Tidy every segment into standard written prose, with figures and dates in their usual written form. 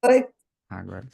Oi, Agora.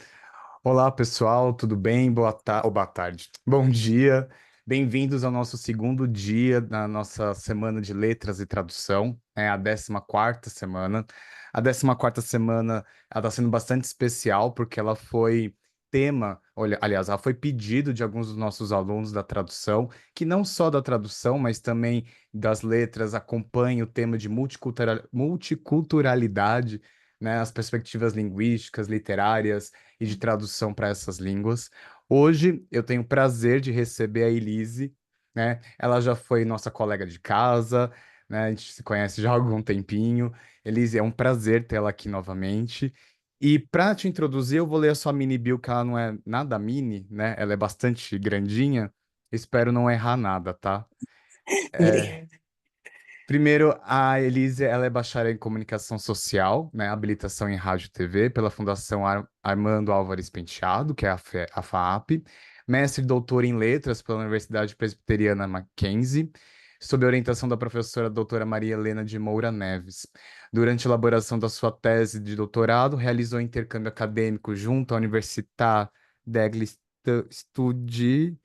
Olá, pessoal, tudo bem? Boa tarde. Bom dia. Bem-vindos ao nosso segundo dia da nossa semana de letras e tradução. É a 14ª semana. A 14ª semana, ela está sendo bastante especial porque ela foi tema, olha, aliás, ela foi pedido de alguns dos nossos alunos da tradução, que não só da tradução, mas também das letras acompanham o tema de multiculturalidade, né, as perspectivas linguísticas, literárias e de tradução para essas línguas. Hoje eu tenho o prazer de receber a Elise, né? Ela já foi nossa colega de casa, né? A gente se conhece já há algum tempinho. Elise, é um prazer tê-la aqui novamente. E para te introduzir, eu vou ler a sua mini bio, que ela não é nada mini, né? Ela é bastante grandinha. Espero não errar nada, tá? É, obrigada. Primeiro, a Elise, ela é bacharel em comunicação social, né, habilitação em rádio e TV pela Fundação Armando Álvares Penteado, que é a FAAP, mestre e doutor em letras pela Universidade Presbiteriana Mackenzie, sob a orientação da professora doutora Maria Helena de Moura Neves. Durante a elaboração da sua tese de doutorado, realizou intercâmbio acadêmico junto à Università degli Studi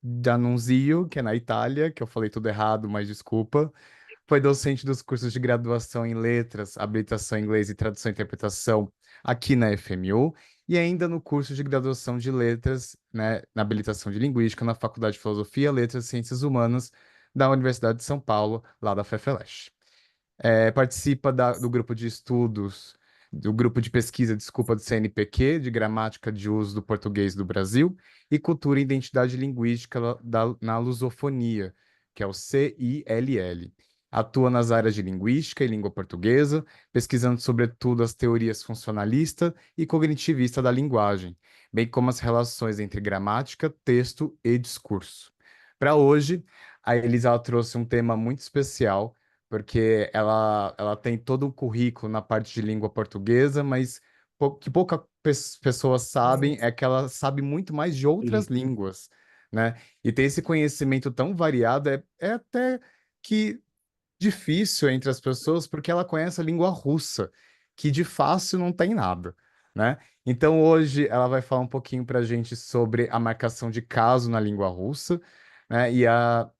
d'Annunzio, que é na Itália, que eu falei tudo errado, mas desculpa. Foi docente dos cursos de graduação em letras, habilitação em inglês e tradução e interpretação aqui na FMU, e ainda no curso de graduação de letras, né, na habilitação de linguística na Faculdade de Filosofia, Letras e Ciências Humanas da Universidade de São Paulo, lá da FEFELESH. Participa do grupo de estudos, do grupo de pesquisa, desculpa, do CNPq, de gramática de uso do português do Brasil, e cultura e identidade linguística na lusofonia, que é o CILL. Atua nas áreas de linguística e língua portuguesa, pesquisando sobretudo as teorias funcionalista e cognitivista da linguagem, bem como as relações entre gramática, texto e discurso. Para hoje, a Elisa ela trouxe um tema muito especial porque ela tem todo um currículo na parte de língua portuguesa, mas que poucas pessoas sabem é que ela sabe muito mais de outras línguas, né? E ter esse conhecimento tão variado é até que difícil entre as pessoas, porque ela conhece a língua russa, que de fácil não tem nada, né? Então hoje ela vai falar um pouquinho para a gente sobre a marcação de caso na língua russa, né? E a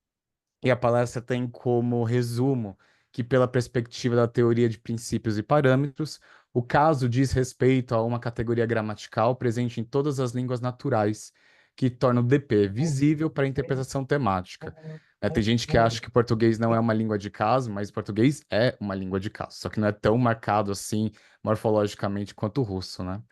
palestra tem como resumo que, pela perspectiva da teoria de princípios e parâmetros, o caso diz respeito a uma categoria gramatical presente em todas as línguas naturais, que torna o DP visível para a interpretação temática. Tem gente que acha que o português não é uma língua de caso, mas o português é uma língua de caso, só que não é tão marcado assim morfologicamente quanto o russo, né?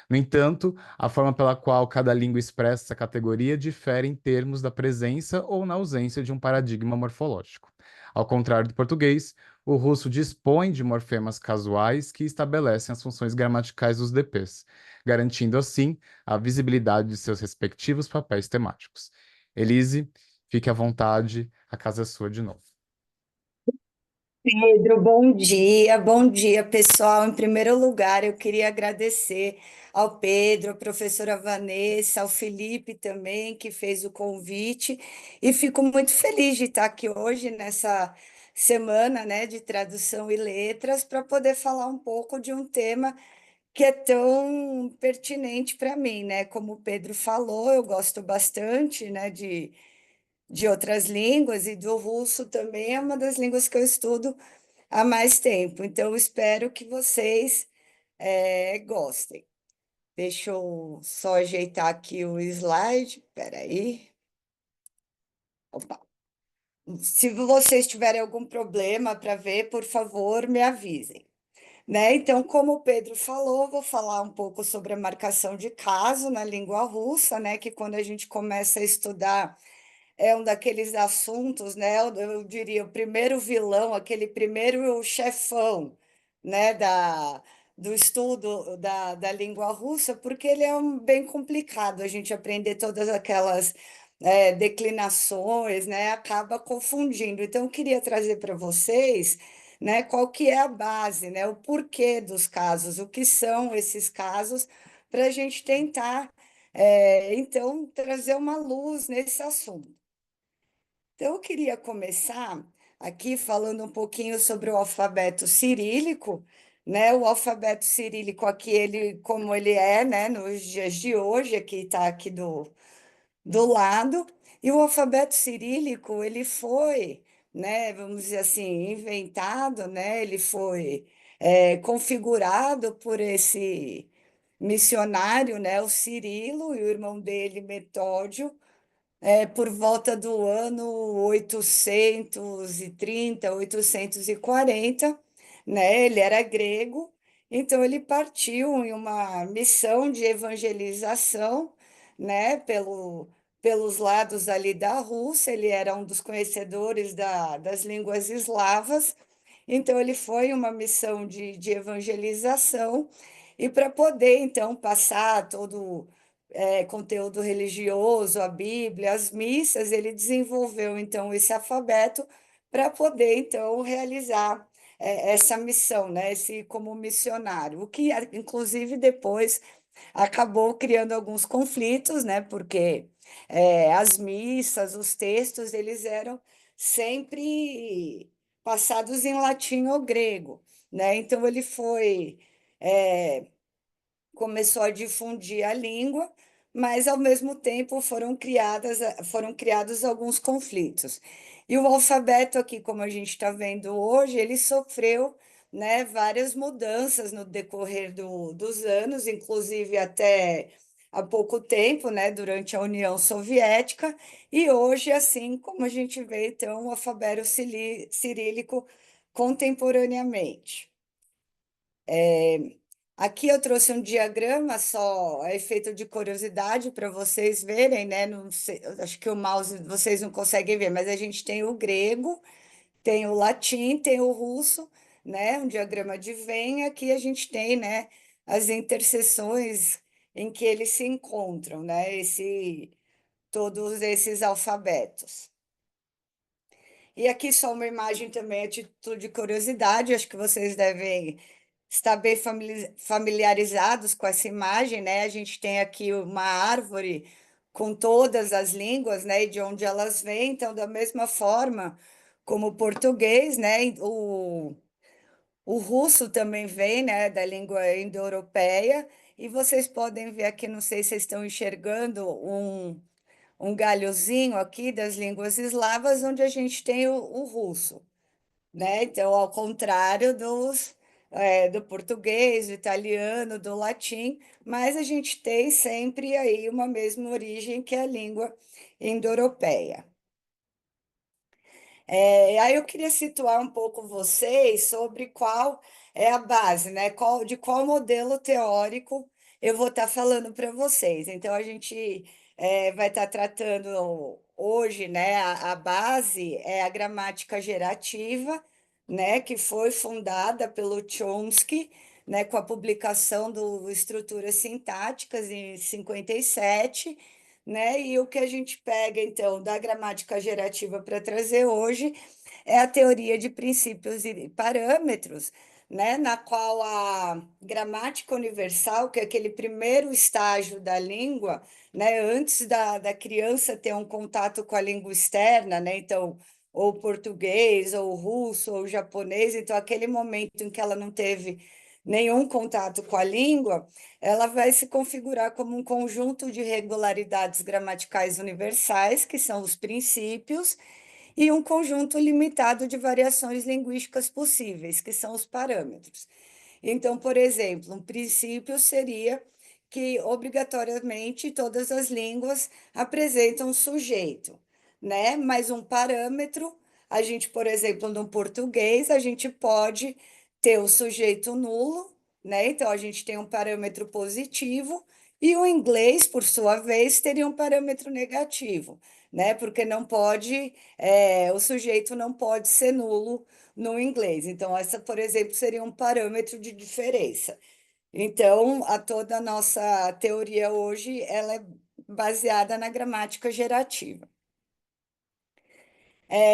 No entanto, a forma pela qual cada língua expressa essa categoria difere em termos da presença ou na ausência de um paradigma morfológico. Ao contrário do português, o russo dispõe de morfemas casuais que estabelecem as funções gramaticais dos DPs, garantindo assim a visibilidade de seus respectivos papéis temáticos. Elise, fique à vontade, a casa é sua de novo. Pedro, bom dia, pessoal. Em primeiro lugar, eu queria agradecer ao Pedro, à professora Vanessa, ao Felipe também, que fez o convite, e fico muito feliz de estar aqui hoje nessa semana, né, de tradução e letras, para poder falar um pouco de um tema que é tão pertinente para mim, né? Como o Pedro falou, eu gosto bastante, né, de outras línguas e do russo também é uma das línguas que eu estudo há mais tempo. Então, eu espero que vocês gostem. Deixa eu só ajeitar aqui o slide. Espera aí. Opa. Se vocês tiverem algum problema para ver, por favor, me avisem. Né? Então, como o Pedro falou, vou falar um pouco sobre a marcação de caso na língua russa, né? Que quando a gente começa a estudar é um daqueles assuntos, né? Eu diria o primeiro vilão, aquele primeiro chefão, né? Do estudo da língua russa, porque ele é bem complicado a gente aprender todas aquelas declinações, né? Acaba confundindo. Então, eu queria trazer para vocês, né? Qual que é a base, né? O porquê dos casos, o que são esses casos, para a gente tentar, então, trazer uma luz nesse assunto. Então, eu queria começar aqui falando um pouquinho sobre o alfabeto cirílico, né? O alfabeto cirílico aqui, ele, como ele é, né, nos dias de hoje, aqui está aqui do lado, e o alfabeto cirílico, ele foi, né, vamos dizer assim, inventado, né, ele foi configurado por esse missionário, né, o Cirilo e o irmão dele, Metódio, por volta do ano 830, 840, né? Ele era grego, então ele partiu em uma missão de evangelização, né? Pelos lados ali da Rússia, ele era um dos conhecedores das línguas eslavas, então ele foi em uma missão de evangelização, e para poder, então, passar todo conteúdo religioso, a Bíblia, as missas, ele desenvolveu então esse alfabeto para poder então realizar essa missão, né? Esse como missionário, o que inclusive depois acabou criando alguns conflitos, né? Porque as missas, os textos, eles eram sempre passados em latim ou grego, né? Então ele foi é, começou a difundir a língua, mas ao mesmo tempo foram criados alguns conflitos. E o alfabeto aqui, como a gente está vendo hoje, ele sofreu, né, várias mudanças no decorrer dos anos, inclusive até há pouco tempo, né, durante a União Soviética, e hoje, assim como a gente vê, então, o alfabeto cirílico contemporaneamente. Aqui eu trouxe um diagrama só, a efeito de curiosidade para vocês verem, né? Não sei, eu acho que o mouse vocês não conseguem ver, mas a gente tem o grego, tem o latim, tem o russo, né? Um diagrama de Venn. Aqui a gente tem, né? As interseções em que eles se encontram, né? Todos esses alfabetos. E aqui só uma imagem também, a título de curiosidade, acho que vocês devem estar bem familiarizados com essa imagem, né? A gente tem aqui uma árvore com todas as línguas, né? E de onde elas vêm, então, da mesma forma como o português, né? O russo também vem, né? Da língua indo-europeia, e vocês podem ver aqui, não sei se vocês estão enxergando um galhozinho aqui das línguas eslavas, onde a gente tem o russo, né? Então, ao contrário do português, do italiano, do latim, mas a gente tem sempre aí uma mesma origem, que é a língua indo-europeia. Aí eu queria situar um pouco vocês sobre qual é a base, né? De qual modelo teórico eu vou estar falando para vocês. Então, a gente vai estar tratando hoje, né? A base é a gramática gerativa, né? Que foi fundada pelo Chomsky, né? Com a publicação do Estruturas Sintáticas em 57, né? E o que a gente pega, então, da gramática gerativa para trazer hoje é a teoria de princípios e parâmetros, né? Na qual a gramática universal, que é aquele primeiro estágio da língua, né? Antes da criança ter um contato com a língua externa, né? Então, ou português, ou russo, ou japonês, então, aquele momento em que ela não teve nenhum contato com a língua, ela vai se configurar como um conjunto de regularidades gramaticais universais, que são os princípios, e um conjunto limitado de variações linguísticas possíveis, que são os parâmetros. Então, por exemplo, um princípio seria que obrigatoriamente todas as línguas apresentam sujeito, né? Mas um parâmetro, a gente, por exemplo, no português, a gente pode ter o sujeito nulo, né? Então a gente tem um parâmetro positivo, e o inglês, por sua vez, teria um parâmetro negativo, né? Porque não pode, o sujeito não pode ser nulo no inglês. Então, essa, por exemplo, seria um parâmetro de diferença. Então, toda a nossa teoria hoje, ela é baseada na gramática gerativa.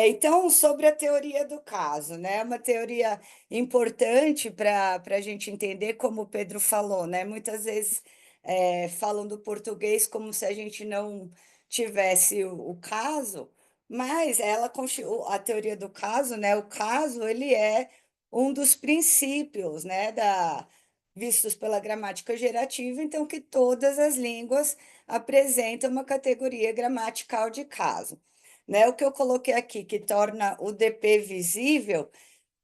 Então, sobre a teoria do caso, né? Uma teoria importante para a gente entender, como o Pedro falou, né? Muitas vezes falam do português como se a gente não tivesse o caso, mas a teoria do caso, né? O caso, ele é um dos princípios, né, vistos pela gramática gerativa, então que todas as línguas apresentam uma categoria gramatical de caso. Né? O que eu coloquei aqui, que torna o DP visível,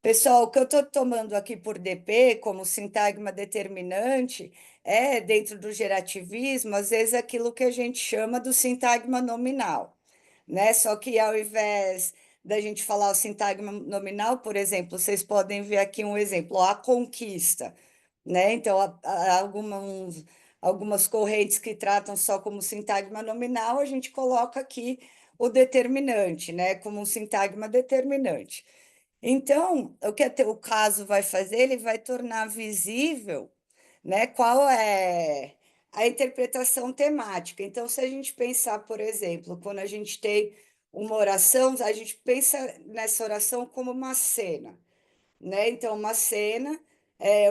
pessoal, o que eu estou tomando aqui por DP, como sintagma determinante, é, dentro do gerativismo, às vezes aquilo que a gente chama do sintagma nominal, né? Só que ao invés da gente falar o sintagma nominal, por exemplo, vocês podem ver aqui um exemplo, a conquista, né? Então, há algumas correntes que tratam só como sintagma nominal, a gente coloca aqui o determinante, né? Como um sintagma determinante. Então, o que o caso vai fazer? Ele vai tornar visível, né, qual é a interpretação temática. Então, se a gente pensar, por exemplo, quando a gente tem uma oração, a gente pensa nessa oração como uma cena, né? Então, uma cena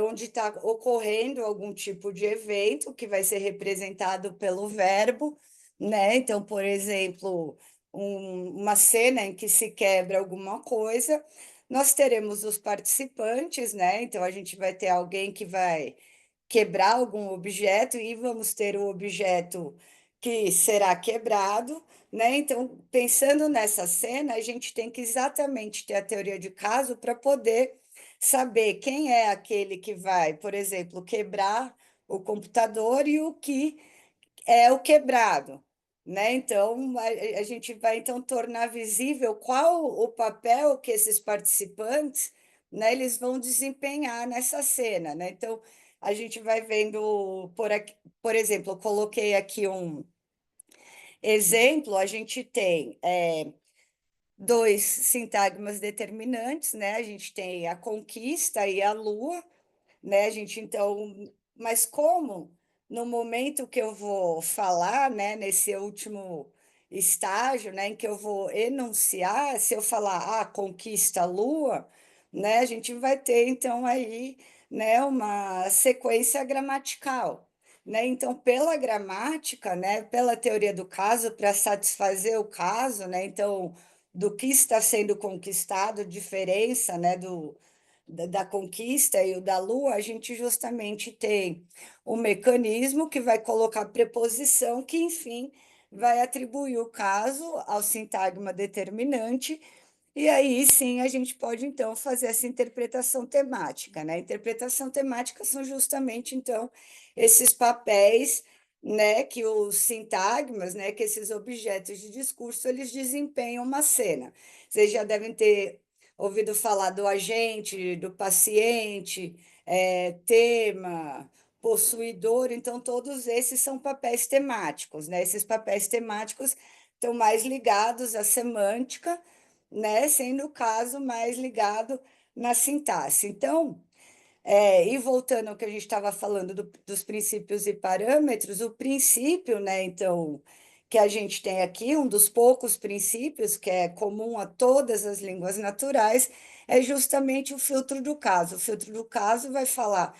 onde está ocorrendo algum tipo de evento que vai ser representado pelo verbo, né? Então, por exemplo, uma cena em que se quebra alguma coisa, nós teremos os participantes, né? Então, a gente vai ter alguém que vai quebrar algum objeto e vamos ter o objeto que será quebrado, né? Então, pensando nessa cena, a gente tem que exatamente ter a teoria de caso para poder saber quem é aquele que vai, por exemplo, quebrar o computador e o que é o quebrado, né? Então, a gente vai então tornar visível qual o papel que esses participantes, né, eles vão desempenhar nessa cena, né? Então, a gente vai vendo por aqui, por exemplo, eu coloquei aqui um exemplo, a gente tem dois sintagmas determinantes, né? A gente tem a conquista e a lua, né, gente? Então, mas como no momento que eu vou falar, né, nesse último estágio, né, em que eu vou enunciar, se eu falar conquista a lua, né, a gente vai ter então aí, né, uma sequência gramatical, né? Então, pela gramática, né, pela teoria do caso, para satisfazer o caso, né, então do que está sendo conquistado, diferença, né, da conquista e o da lua, a gente justamente tem um mecanismo que vai colocar preposição que, enfim, vai atribuir o caso ao sintagma determinante, e aí sim a gente pode então fazer essa interpretação temática, né? Interpretação temática são justamente então esses papéis, né, que os sintagmas, né, que esses objetos de discurso eles desempenham uma cena. Vocês já devem ter ouvido falar do agente, do paciente, tema, possuidor, então todos esses são papéis temáticos, né? Esses papéis temáticos estão mais ligados à semântica, né? Sendo o caso mais ligado na sintaxe. Então, e voltando ao que a gente estava falando dos princípios e parâmetros, o princípio, né, então, que a gente tem aqui, um dos poucos princípios que é comum a todas as línguas naturais, é justamente o filtro do caso. O filtro do caso vai falar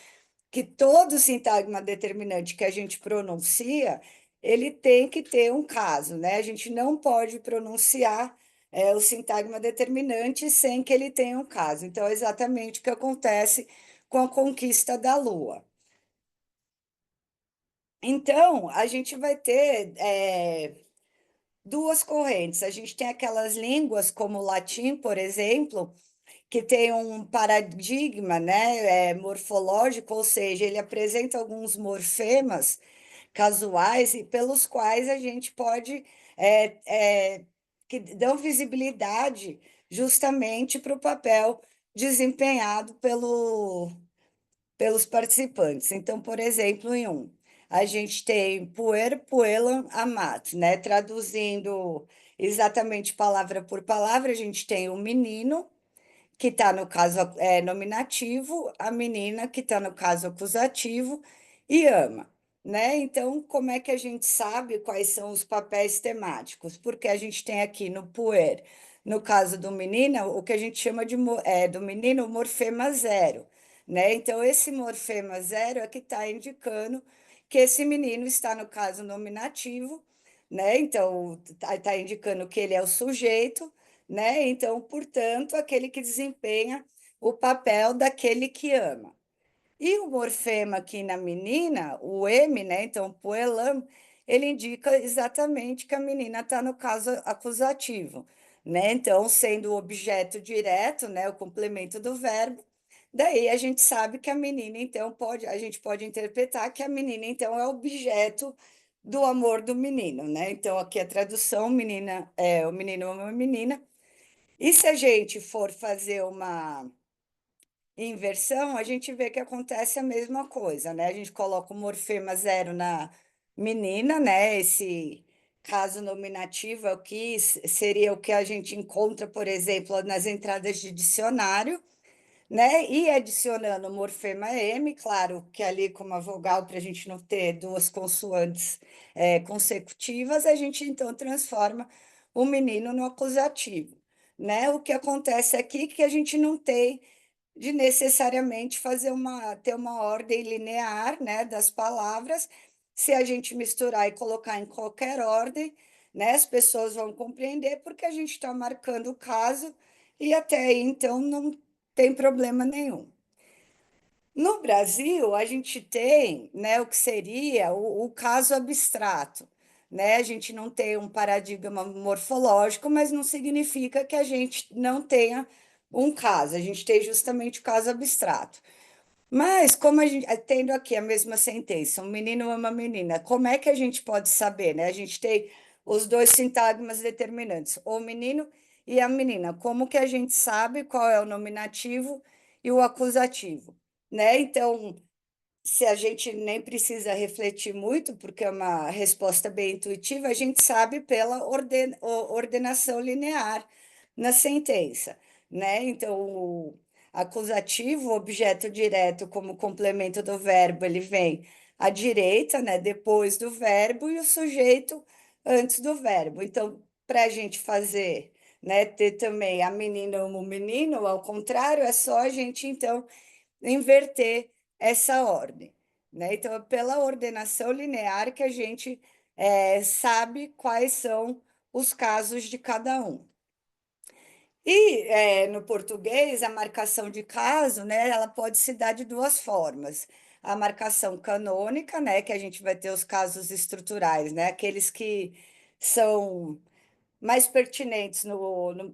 que todo sintagma determinante que a gente pronuncia, ele tem que ter um caso, né? A gente não pode pronunciar o sintagma determinante sem que ele tenha um caso. Então, é exatamente o que acontece com a conquista da Lua. Então, a gente vai ter duas correntes. A gente tem aquelas línguas, como o latim, por exemplo, que tem um paradigma, né, morfológico, ou seja, ele apresenta alguns morfemas casuais e pelos quais a gente pode que dão visibilidade justamente para o papel desempenhado pelos participantes. Então, por exemplo, em um, a gente tem puer, puelan, amat, né? Traduzindo exatamente palavra por palavra, a gente tem o menino, que está no caso nominativo, a menina, que está no caso acusativo, e ama, né? Então, como é que a gente sabe quais são os papéis temáticos? Porque a gente tem aqui no puer, no caso do menino, o que a gente chama do menino morfema zero, né? Então, esse morfema zero é que está indicando que esse menino está no caso nominativo, né? Então, está indicando que ele é o sujeito, né? Então, portanto, aquele que desempenha o papel daquele que ama. E o morfema aqui na menina, o M, né? Então, poelam, ele indica exatamente que a menina está no caso acusativo, né? Então, sendo o objeto direto, né? O complemento do verbo, daí a gente sabe que a menina, então, a gente pode interpretar que a menina, então, é objeto do amor do menino, né? Então, aqui a tradução, menina, o menino ama a menina. E se a gente for fazer uma inversão, a gente vê que acontece a mesma coisa, né? A gente coloca o morfema zero na menina, né? Esse caso nominativo aqui seria o que a gente encontra, por exemplo, nas entradas de dicionário, né? E adicionando o morfema M, claro que ali com uma vogal, para a gente não ter duas consoantes consecutivas, a gente então transforma o menino no acusativo, né? O que acontece aqui é que a gente não tem de necessariamente ter uma ordem linear, né, das palavras. Se a gente misturar e colocar em qualquer ordem, né, as pessoas vão compreender porque a gente está marcando o caso e até aí, então, não tem problema nenhum. No Brasil, a gente tem, né, o que seria o caso abstrato, né? A gente não tem um paradigma morfológico, mas não significa que a gente não tenha um caso. A gente tem justamente o caso abstrato. Mas como a gente, tendo aqui a mesma sentença, um menino ama uma menina, como é que a gente pode saber, né? A gente tem os dois sintagmas determinantes, o menino e a menina. Como que a gente sabe qual é o nominativo e o acusativo, né? Então, se a gente nem precisa refletir muito, porque é uma resposta bem intuitiva, a gente sabe pela ordenação linear na sentença, né? Então, o acusativo, o objeto direto como complemento do verbo, ele vem à direita, né? Depois do verbo, e o sujeito antes do verbo. Então, para a gente fazer, né, ter também a menina ou o menino, ao contrário, é só a gente, então, inverter essa ordem, né? Então, é pela ordenação linear que a gente sabe quais são os casos de cada um. E no português, a marcação de caso, né, ela pode se dar de duas formas. A marcação canônica, né, que a gente vai ter os casos estruturais, né, aqueles que são mais pertinentes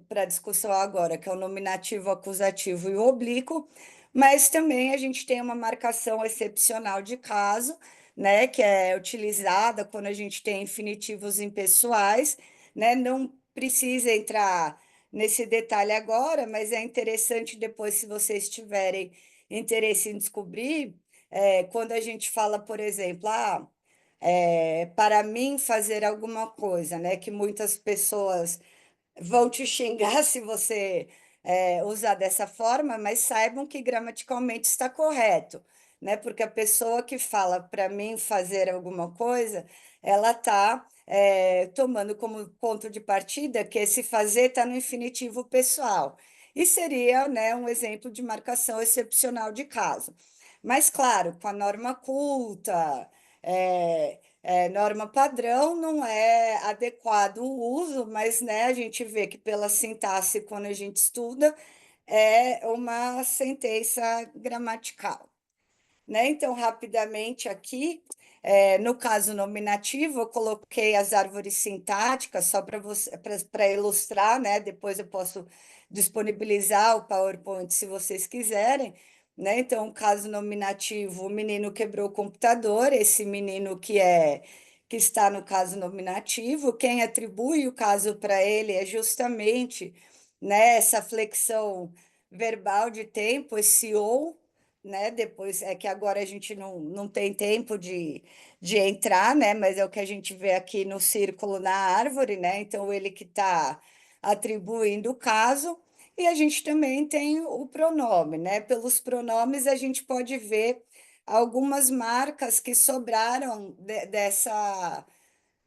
para a discussão agora, que é o nominativo, acusativo e o oblíquo, mas também a gente tem uma marcação excepcional de caso, né, que é utilizada quando a gente tem infinitivos impessoais, né, não precisa entrar nesse detalhe agora, mas é interessante depois, se vocês tiverem interesse em descobrir, quando a gente fala, por exemplo, para mim fazer alguma coisa, né? Que muitas pessoas vão te xingar se você usar dessa forma, mas saibam que gramaticalmente está correto, né? Porque a pessoa que fala para mim fazer alguma coisa, ela está tomando como ponto de partida que esse fazer está no infinitivo pessoal. E seria, né, um exemplo de marcação excepcional de caso. Mas, claro, com a norma culta, norma padrão não é adequado o uso, mas né, a gente vê que pela sintaxe, quando a gente estuda, é uma sentença gramatical, né? Então, rapidamente aqui, no caso nominativo, eu coloquei as árvores sintáticas só para você, para ilustrar, né? Depois eu posso disponibilizar o PowerPoint se vocês quiserem, né? Então, caso nominativo, o menino quebrou o computador, esse menino que está no caso nominativo, quem atribui o caso para ele é justamente, né, essa flexão verbal de tempo, esse ou, né? Depois é que agora a gente não tem tempo de entrar, né? Mas é o que a gente vê aqui no círculo na árvore, né? Então, ele que está atribuindo o caso, e a gente também tem o pronome, né? Pelos pronomes a gente pode ver algumas marcas que sobraram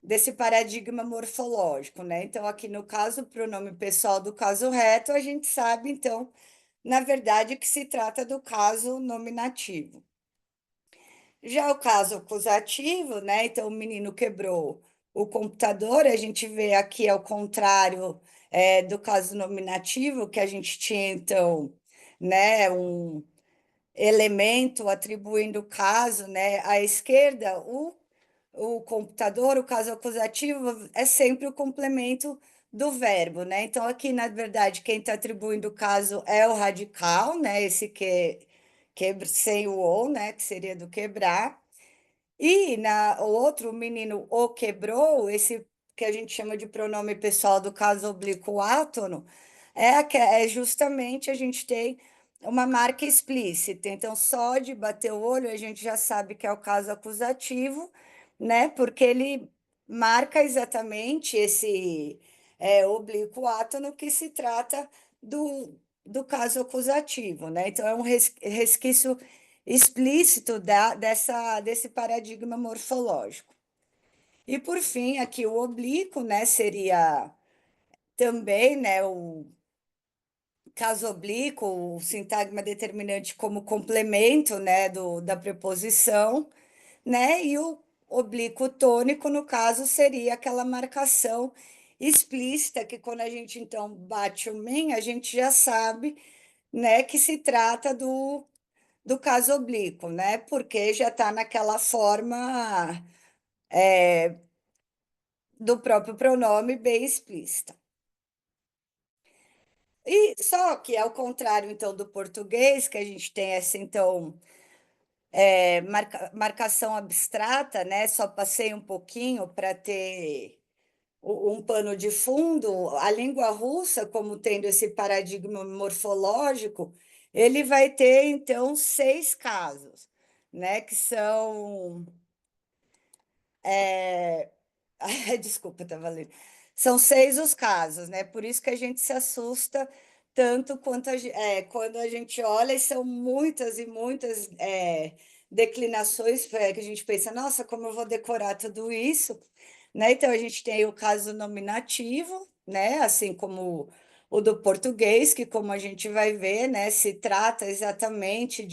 desse paradigma morfológico, né? Então, aqui no caso, o pronome pessoal do caso reto, a gente sabe, então, na verdade, que se trata do caso nominativo. Já o caso acusativo, né? Então, o menino quebrou o computador, a gente vê aqui ao contrário do caso nominativo, que a gente tinha, então, né, um elemento atribuindo o caso, né, à esquerda, o computador, o caso acusativo, é sempre o complemento do verbo, né? Então, aqui, na verdade, quem está atribuindo o caso é o radical, né? Esse sem o ou, né? Que seria do quebrar. E o outro, o menino o quebrou, esse que a gente chama de pronome pessoal do caso oblíquo átono, é justamente a gente tem uma marca explícita. Então, só de bater o olho, a gente já sabe que é o caso acusativo, né? Porque ele marca exatamente esse oblíquo átono que se trata do caso acusativo, né? Então, é um resquício explícito desse paradigma morfológico. E, por fim, aqui o oblíquo, né, seria também, né, o caso oblíquo, o sintagma determinante como complemento, né, da preposição, né, e o oblíquo tônico, no caso, seria aquela marcação explícita que quando a gente, então, bate o men, a gente já sabe, né, que se trata do caso oblíquo, né? Porque já está naquela forma do próprio pronome bem explícita. E só que, ao contrário, então, do português, que a gente tem essa, então, marcação abstrata, né? Só passei um pouquinho para ter um pano de fundo. A língua russa, como tendo esse paradigma morfológico, ele vai ter, então, 6 casos, né? Que são desculpa, estava lendo. São 6 os casos, né? Por isso que a gente se assusta tanto quanto quando a gente olha, e são muitas e muitas declinações que a gente pensa, nossa, como eu vou decorar tudo isso, né? Então a gente tem o caso nominativo, né? Assim como o do português, que como a gente vai ver, né, se trata exatamente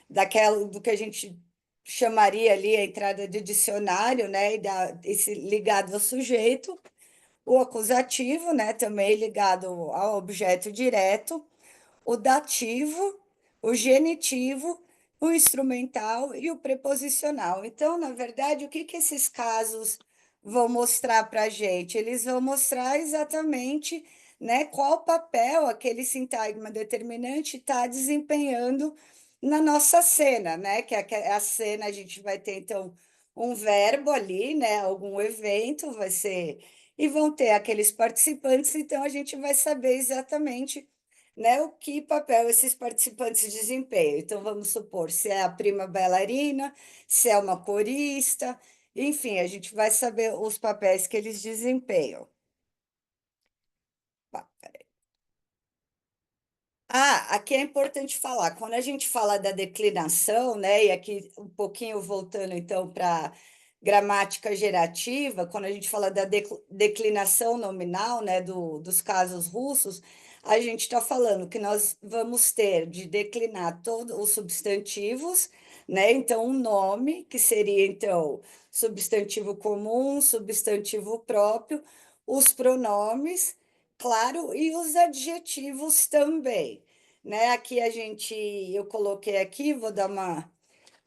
daquela do que a gente chamaria ali a entrada de dicionário, né, esse ligado ao sujeito, o acusativo, né, também ligado ao objeto direto, o dativo, o genitivo, o instrumental e o preposicional. Então, na verdade, o que que esses casos vão mostrar para a gente? Eles vão mostrar exatamente, né, qual papel aquele sintagma determinante está desempenhando na nossa cena, né? A cena a gente vai ter então um verbo ali, né? Algum evento vai ser e vão ter aqueles participantes, então a gente vai saber exatamente, né, o que papel esses participantes desempenham. Então, vamos supor se é a prima bailarina, se é uma corista, enfim, a gente vai saber os papéis que eles desempenham. Aqui é importante falar, quando a gente fala da declinação, né, e aqui um pouquinho voltando então para gramática gerativa, quando a gente fala da declinação nominal, né, dos casos russos, a gente está falando que nós vamos ter de declinar todos os substantivos, né, então um nome, que seria então substantivo comum, substantivo próprio, os pronomes, claro, e os adjetivos também, né? Aqui eu coloquei aqui, vou dar uma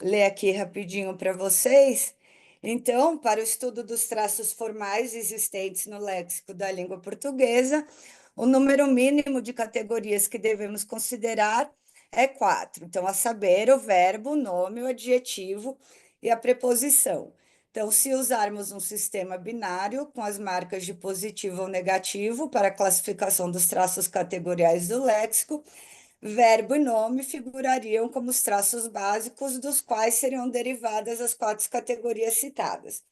ler aqui rapidinho para vocês. Então, para o estudo dos traços formais existentes no léxico da língua portuguesa, o número mínimo de categorias que devemos considerar é 4. Então, a saber, o verbo, o nome, o adjetivo e a preposição. Então, se usarmos um sistema binário com as marcas de positivo ou negativo para a classificação dos traços categoriais do léxico, verbo e nome figurariam como os traços básicos dos quais seriam derivadas as 4 categorias citadas.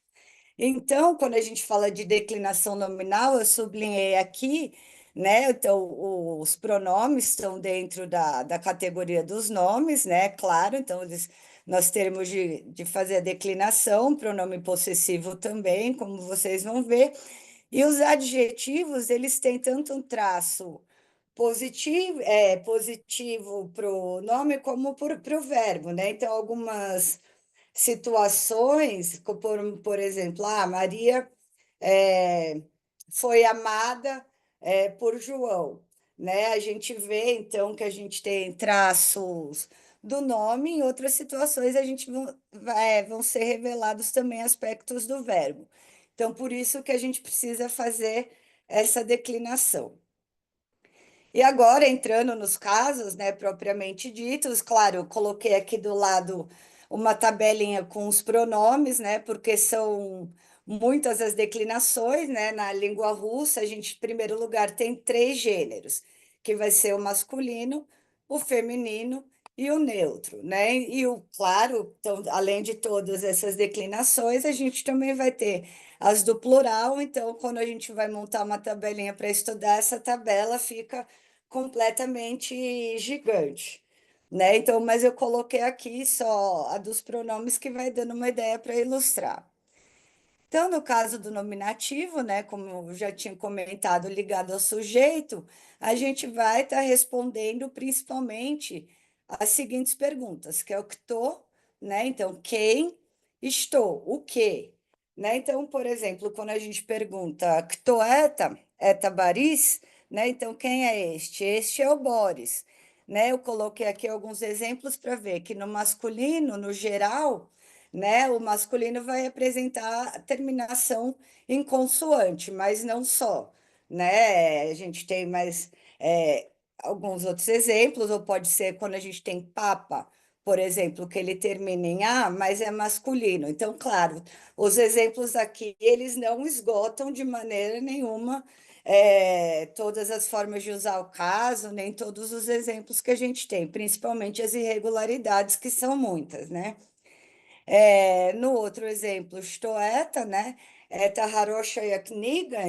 Então, quando a gente fala de declinação nominal, eu sublinhei aqui, né? Então, os pronomes estão dentro da categoria dos nomes, né? Claro, então nós teremos de fazer a declinação, pronome possessivo também, como vocês vão ver. E os adjetivos, eles têm tanto um traço positivo para o nome como para o verbo, né? Então, algumas situações, por exemplo, Maria é, foi amada por João. né? A gente vê, então, que a gente tem traços do nome, em outras situações a gente vão ser revelados também aspectos do verbo. Então, por isso que a gente precisa fazer essa declinação. E agora, entrando nos casos, né, propriamente ditos, claro, eu coloquei aqui do lado uma tabelinha com os pronomes, né, porque são muitas as declinações, né, na língua russa, a gente, em primeiro lugar, tem três gêneros, que vai ser o masculino, o feminino e o neutro, né, e o, claro, então, além de todas essas declinações, a gente também vai ter as do plural, então, quando a gente vai montar uma tabelinha para estudar, essa tabela fica completamente gigante, né? Então, mas eu coloquei aqui só a dos pronomes que vai dando uma ideia para ilustrar. Então, no caso do nominativo, né, como eu já tinha comentado, ligado ao sujeito, a gente vai estar respondendo principalmente as seguintes perguntas, que é o que estou, né? Então, quem, estou, o que, né? Então, por exemplo, quando a gente pergunta kto eta Baris, né? Então, quem é este? Este é o Boris, né? Eu coloquei aqui alguns exemplos para ver que no masculino, no geral, né? O masculino vai apresentar a terminação em consoante, mas não só, né? A gente tem mais alguns outros exemplos, ou pode ser quando a gente tem papa, por exemplo, que ele termina em A, mas é masculino. Então, claro, os exemplos aqui, eles não esgotam de maneira nenhuma todas as formas de usar o caso, nem todos os exemplos que a gente tem, principalmente as irregularidades, que são muitas, né? No outro exemplo, estou eta, né? Eta haroshaya kniga.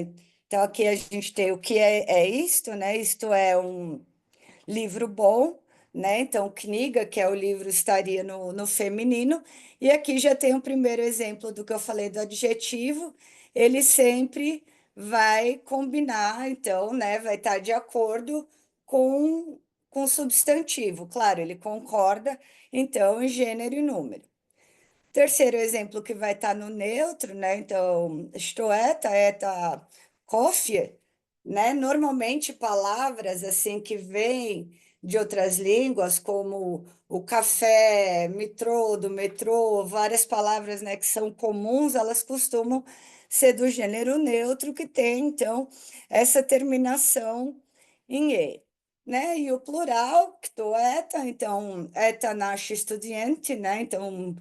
Então, aqui a gente tem o que é isto, né? Isto é um livro bom, né? Então, kniga, que é o livro, estaria no feminino. E aqui já tem o primeiro exemplo do que eu falei do adjetivo. Ele sempre vai combinar, então, né? Vai estar de acordo com o substantivo. Claro, ele concorda, então, em gênero e número. Terceiro exemplo que vai estar no neutro, né? Então, stoeta, eta, coffee, né? Normalmente palavras assim que vêm de outras línguas, como o café, metrô, do metrô, várias palavras, né, que são comuns, elas costumam ser do gênero neutro, que tem, então, essa terminação em e, né? E o plural, ctoeta, então, eta nasce estudiante, né? Então,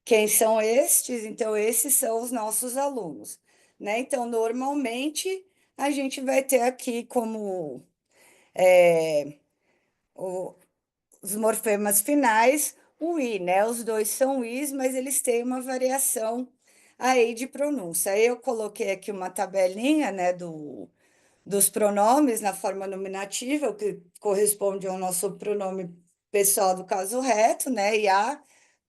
quem são estes? Então, esses são os nossos alunos, né? Então, normalmente, a gente vai ter aqui como é, o- os morfemas finais o i, né? Os dois são is, mas eles têm uma variação aí de pronúncia. Eu coloquei aqui uma tabelinha, né, dos pronomes na forma nominativa, o que corresponde ao nosso pronome pessoal do caso reto, né? Ya,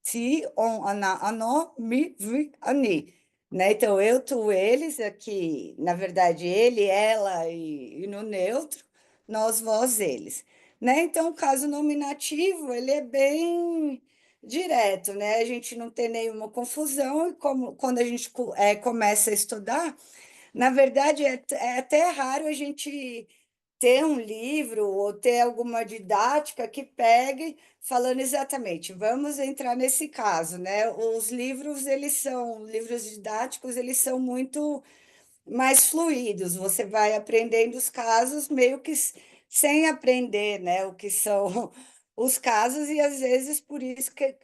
ti, on, ana, ano, mi, vi, ani. Né? Então, eu, tu, eles, aqui, na verdade, ele, ela e no neutro, nós, vós, eles. Né? Então, o caso nominativo, ele é bem direto, né? A gente não tem nenhuma confusão e como, quando a gente começa a estudar, na verdade, é até raro a gente ter um livro ou ter alguma didática que pegue falando exatamente, vamos entrar nesse caso, né? Os livros, eles são, livros didáticos, eles são muito mais fluidos, você vai aprendendo os casos meio que sem aprender, né, o que são os casos, e às vezes por isso que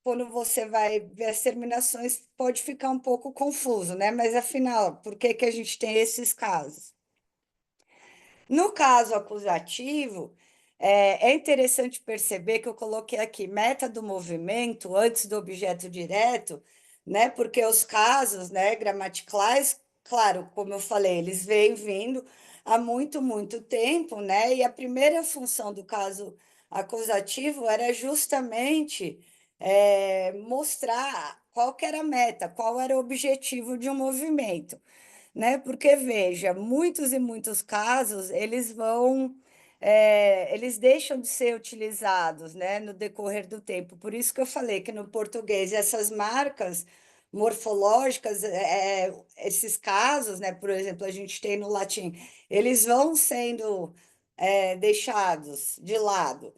quando você vai ver as terminações pode ficar um pouco confuso, né? Mas afinal, por que que a gente tem esses casos? No caso acusativo, é interessante perceber que eu coloquei aqui meta do movimento antes do objeto direto, né? Porque os casos, né, gramaticais, claro, como eu falei, eles vêm vindo há muito, muito tempo, né? E a primeira função do caso acusativo era justamente mostrar qual que era a meta, qual era o objetivo de um movimento, né? Porque veja, muitos e muitos casos eles deixam de ser utilizados, né, no decorrer do tempo. Por isso que eu falei que no português essas marcas morfológicas, esses casos, né, por exemplo, a gente tem no latim, eles vão sendo deixados de lado.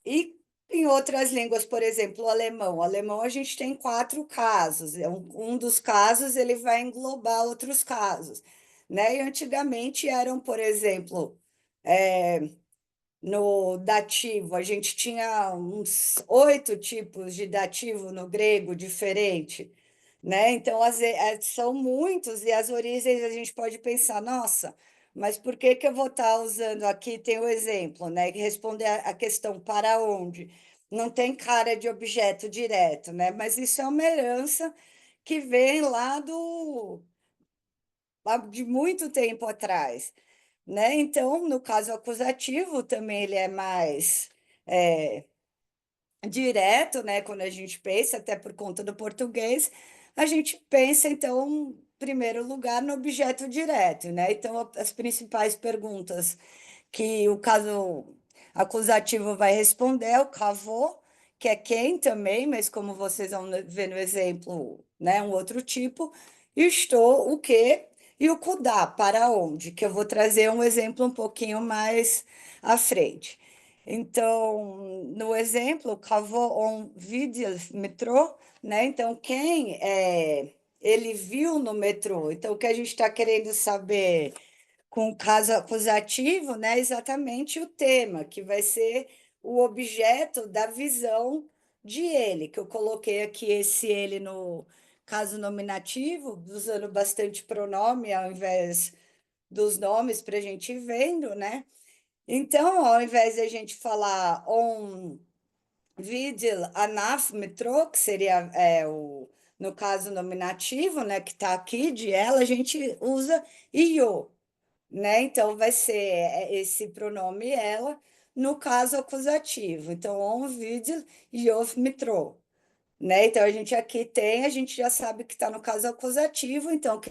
E em outras línguas, por exemplo, o alemão. O alemão a gente tem quatro casos. Um dos casos ele vai englobar outros casos, né? E antigamente eram, por exemplo, é, no dativo, a gente tinha uns 8 tipos de dativo no grego diferente, né? Então, são muitos, e as origens a gente pode pensar, nossa, mas por que que eu vou estar usando aqui? Tem o exemplo, né? Que responder a questão para onde? Não tem cara de objeto direto, né? Mas isso é uma herança que vem lá de muito tempo atrás, né? Então, no caso acusativo, também ele é mais é, direto, né? Quando a gente pensa, até por conta do português, a gente pensa, então, em primeiro lugar, no objeto direto, né? Então, as principais perguntas que o caso acusativo vai responder é o cavô, que é quem também, mas como vocês vão ver no exemplo, né, um outro tipo, e estou o quê e o kudá, para onde, que eu vou trazer um exemplo um pouquinho mais à frente. Então, no exemplo, cavô on videl metrô, né? Então, quem ele viu no metrô. Então, o que a gente está querendo saber com o caso acusativo, né, exatamente o tema, que vai ser o objeto da visão de ele, que eu coloquei aqui esse ele no caso nominativo, usando bastante pronome ao invés dos nomes para a gente ir vendo, né? Então, ao invés de a gente falar on videl anaf metrô, que seria no caso nominativo, né, que está aqui de ela, a gente usa io, né? Então, vai ser esse pronome ela no caso acusativo. Então, on videl Yov mitrô, né? Então, a gente aqui tem, a gente já sabe que está no caso acusativo, então,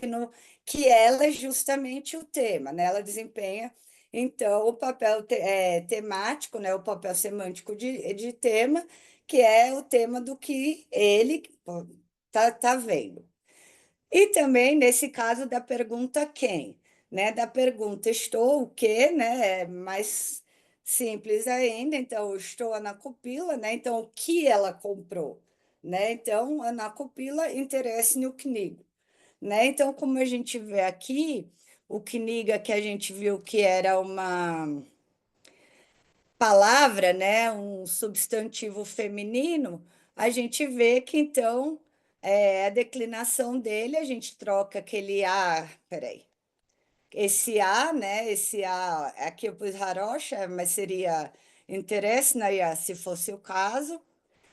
que ela é justamente o tema, né? Ela desempenha, então, o papel temático, né? O papel semântico de tema, que é o tema do que ele tá vendo. E também nesse caso da pergunta quem, né? Da pergunta estou o quê, né? É mais simples ainda. Então, estou Ana Copila, né? Então, o que ela comprou, né? Então, Ana Copila interessa no knigo, né? Então, como a gente vê aqui, o kniga que a gente viu que era uma palavra, né, um substantivo feminino, a gente vê que então a declinação dele, a gente troca aquele A, peraí, esse A, né, esse A, aqui eu pus harocha, mas seria interesse, né, se fosse o caso,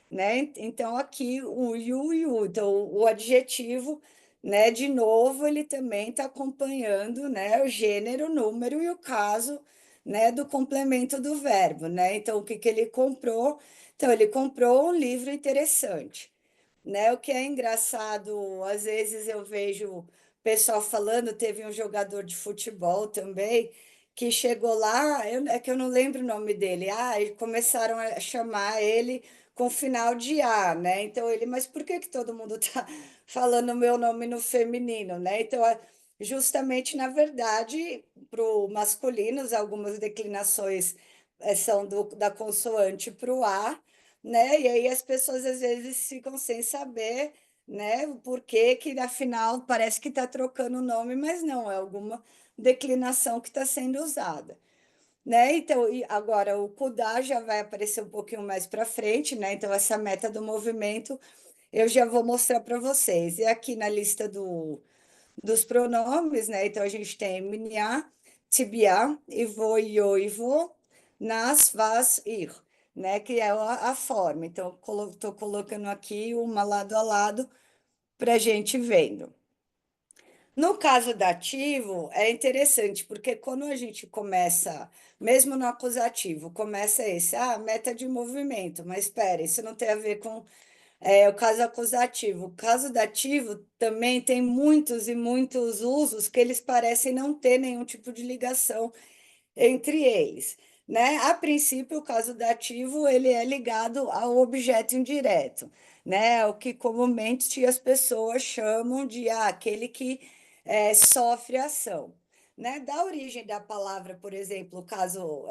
né? Então aqui o yu, então o adjetivo, né, de novo, ele também está acompanhando, né, o gênero, o número e o caso, né, do complemento do verbo, né? Então o que que ele comprou? Então ele comprou um livro interessante, né? O que é engraçado, às vezes eu vejo o pessoal falando, teve um jogador de futebol também que chegou lá, é que eu não lembro o nome dele. Ah, e começaram a chamar ele com final de A, né? Então ele, mas por que que todo mundo tá falando o meu nome no feminino, né? Então, justamente na verdade, para o masculino, algumas declinações são da consoante para o A, né? E aí as pessoas às vezes ficam sem saber, né? Por que que afinal parece que está trocando o nome, mas não, é alguma declinação que está sendo usada, né? Então, e agora o CUDA já vai aparecer um pouquinho mais para frente, né? Então, essa meta do movimento eu já vou mostrar para vocês. E aqui na lista dos pronomes, né? Então, a gente tem minha, tibia, ivo, io, ivo, nas, vas, ir, né? Que é a forma. Então, estou colocando aqui uma lado a lado para a gente vendo. No caso dativo, é interessante, porque quando a gente começa, mesmo no acusativo, começa meta de movimento, mas espera, isso não tem a ver com o caso acusativo. O caso dativo também tem muitos e muitos usos que eles parecem não ter nenhum tipo de ligação entre eles, né? A princípio, o caso dativo ele é ligado ao objeto indireto, né? O que comumente as pessoas chamam de aquele que sofre a ação, né, da origem da palavra, por exemplo, o caso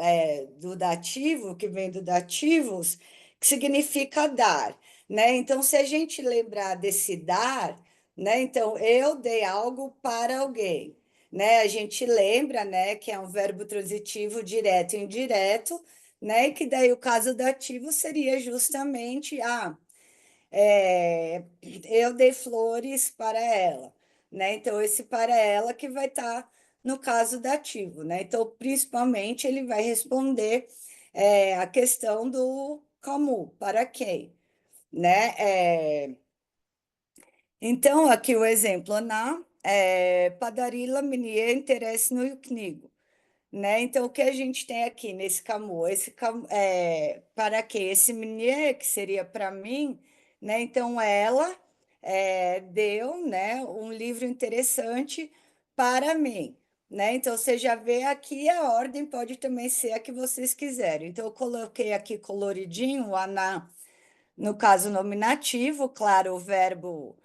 do dativo, que vem do dativos, que significa dar, né? Então, se a gente lembrar desse dar, né, então eu dei algo para alguém, né? A gente lembra, né, que é um verbo transitivo direto e indireto, né? E que daí o caso dativo seria justamente é, eu dei flores para ela, né? Então, esse para ela que vai estar no caso dativo, né? Então, principalmente, ele vai responder a questão do como, para quem, né? Então, aqui o exemplo, na padarila meniê interesse no knigo, né? Então, o que a gente tem aqui nesse camu? Para quê? Esse meniê, que seria para mim, né? Então, ela deu, né, um livro interessante para mim, né? Então, você já vê aqui a ordem pode também ser a que vocês quiserem. Então, eu coloquei aqui coloridinho o aná no caso nominativo, claro, o verbo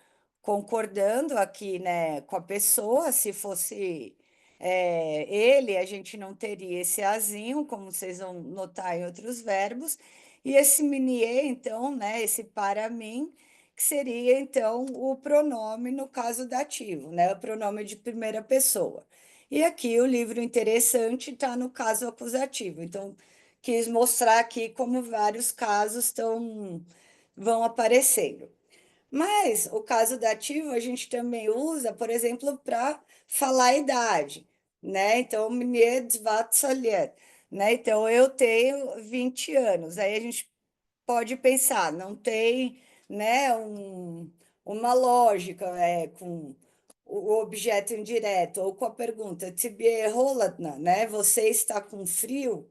concordando aqui, né, com a pessoa, se fosse ele, a gente não teria esse azinho, como vocês vão notar em outros verbos, e esse minier, então, né, esse para mim, que seria, então, o pronome no caso dativo, né, o pronome de primeira pessoa. E aqui o livro interessante está no caso acusativo, então, quis mostrar aqui como vários casos vão aparecendo. Mas o caso dativo a gente também usa, por exemplo, para falar a idade, né? Então, mir 20 lет, né? Então, eu tenho 20 anos. Aí a gente pode pensar, não tem, né, uma lógica com o objeto indireto ou com a pergunta, тебе холодно, né? Você está com frio?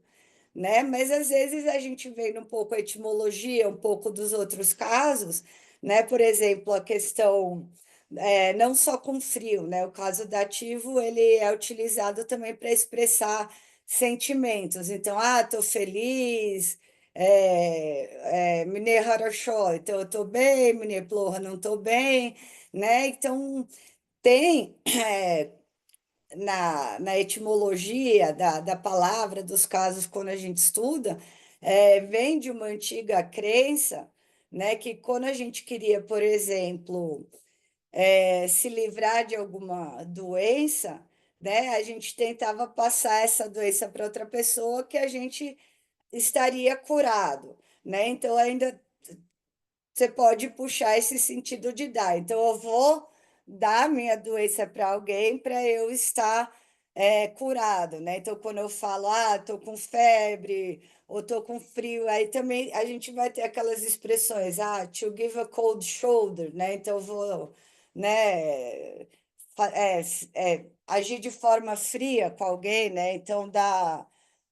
Né? Mas às vezes a gente vê um pouco a etimologia, um pouco dos outros casos, né? Por exemplo, a questão não só com frio, né? O caso dativo ele é utilizado também para expressar sentimentos. Então, tô feliz, мне хорошо, então eu tô bem, мне плохо, não tô bem, né? Então tem na etimologia da palavra, dos casos, quando a gente estuda, vem de uma antiga crença, né, que quando a gente queria, por exemplo, se livrar de alguma doença, né, a gente tentava passar essa doença para outra pessoa que a gente estaria curado, né? Então ainda você pode puxar esse sentido de dar. Então, eu vou dar minha doença para alguém para eu estar curado, né? Então, quando eu falo, tô com febre, ou tô com frio, aí também a gente vai ter aquelas expressões, to give a cold shoulder, né? Então, eu vou, né, agir de forma fria com alguém, né? Então, dá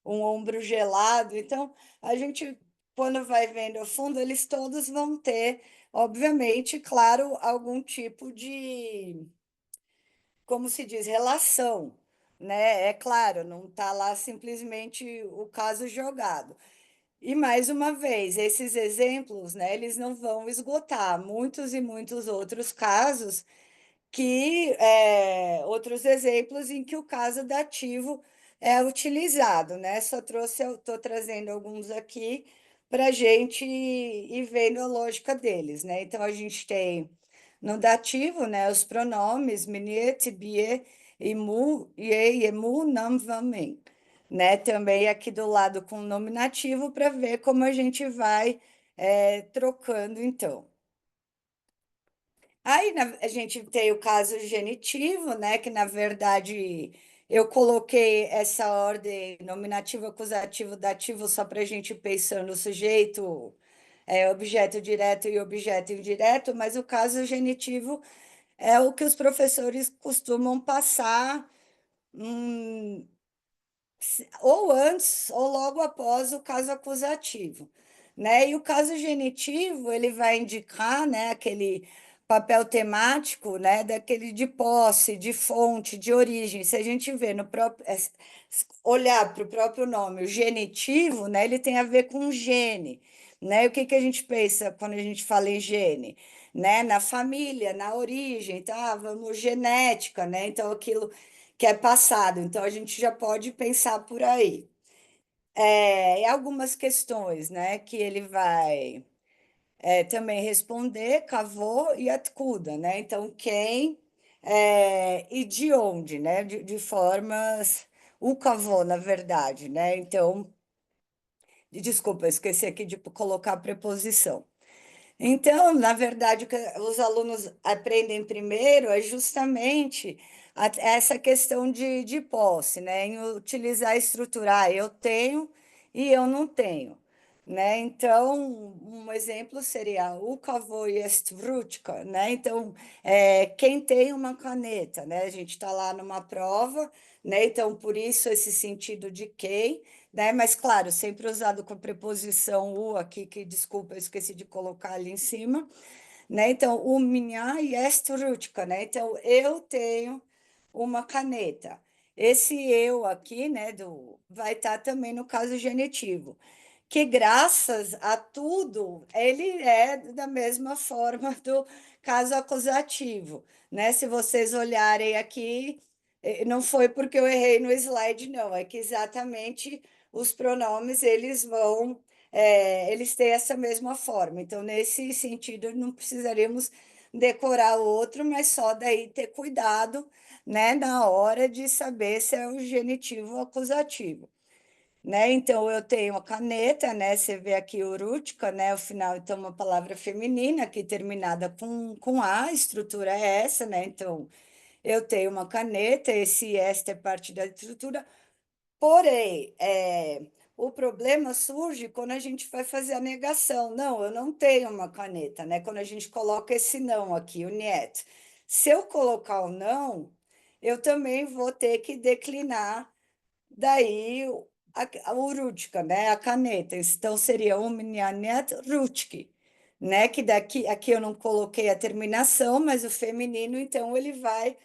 um ombro gelado. Então, a gente quando vai vendo a fundo, eles todos vão ter, obviamente, claro, algum tipo de, como se diz, relação, né? É claro, não está lá simplesmente o caso jogado. E mais uma vez, esses exemplos, né, eles não vão esgotar muitos e muitos outros casos outros exemplos em que o caso dativo é utilizado, né? Só trouxe, eu estou trazendo alguns aqui para a gente ir vendo a lógica deles, né? Então a gente tem no dativo, né, os pronomes menie, tibie, imu, ie, emu, nam, vamen, né? Também aqui do lado com o nominativo para ver como a gente vai trocando então. Aí a gente tem o caso genitivo, né? Que na verdade eu coloquei essa ordem nominativo, acusativo, dativo, só para a gente pensar no sujeito, objeto direto e objeto indireto, mas o caso genitivo é o que os professores costumam passar. Ou antes ou logo após o caso acusativo, né? E o caso genitivo, ele vai indicar, né, aquele papel temático, né, daquele de posse, de fonte, de origem. Se a gente vê no próprio olhar para o próprio nome, o genitivo, né, ele tem a ver com gene, né? E o que que a gente pensa quando a gente fala em gene? Né, na família, na origem, tá? Vamos genética, né? Então aquilo que é passado. Então, a gente já pode pensar por aí. E algumas questões, né, que ele vai também responder, cavô e atcuda, né? Então, quem e de onde, né? De formas, o cavô, na verdade, né? Então, desculpa, esqueci aqui de colocar a preposição. Então, na verdade, o que os alunos aprendem primeiro é justamente essa questão de posse, né? Em utilizar e estruturar eu tenho e eu não tenho, né? Então, um exemplo seria o kavo jest wróćka, né? Então, quem tem uma caneta, né? A gente está lá numa prova, né? Então, por isso esse sentido de quem, né? Mas, claro, sempre usado com a preposição o aqui, que, desculpa, eu esqueci de colocar ali em cima, né? Então, o minha jest rútica, né? Então, eu tenho uma caneta. Esse eu aqui, né, vai estar também no caso genitivo, que graças a tudo, ele é da mesma forma do caso acusativo, né? Se vocês olharem aqui, não foi porque eu errei no slide, não, é que exatamente os pronomes, eles têm essa mesma forma. Então, nesse sentido, não precisaríamos decorar o outro, mas só daí ter cuidado, né, na hora de saber se é o genitivo ou acusativo, né? Então, eu tenho a caneta, né? Você vê aqui urútica, né? O final, então, uma palavra feminina aqui terminada com A, a estrutura é essa, né? Então, eu tenho uma caneta, esta é parte da estrutura, porém, o problema surge quando a gente vai fazer a negação. Não, eu não tenho uma caneta, né? Quando a gente coloca esse não aqui, o niet. Se eu colocar o não, eu também vou ter que declinar daí a urútica, né? A caneta. Então seria umnianet rutki, né? Que daqui aqui eu não coloquei a terminação, mas o feminino, então ele vai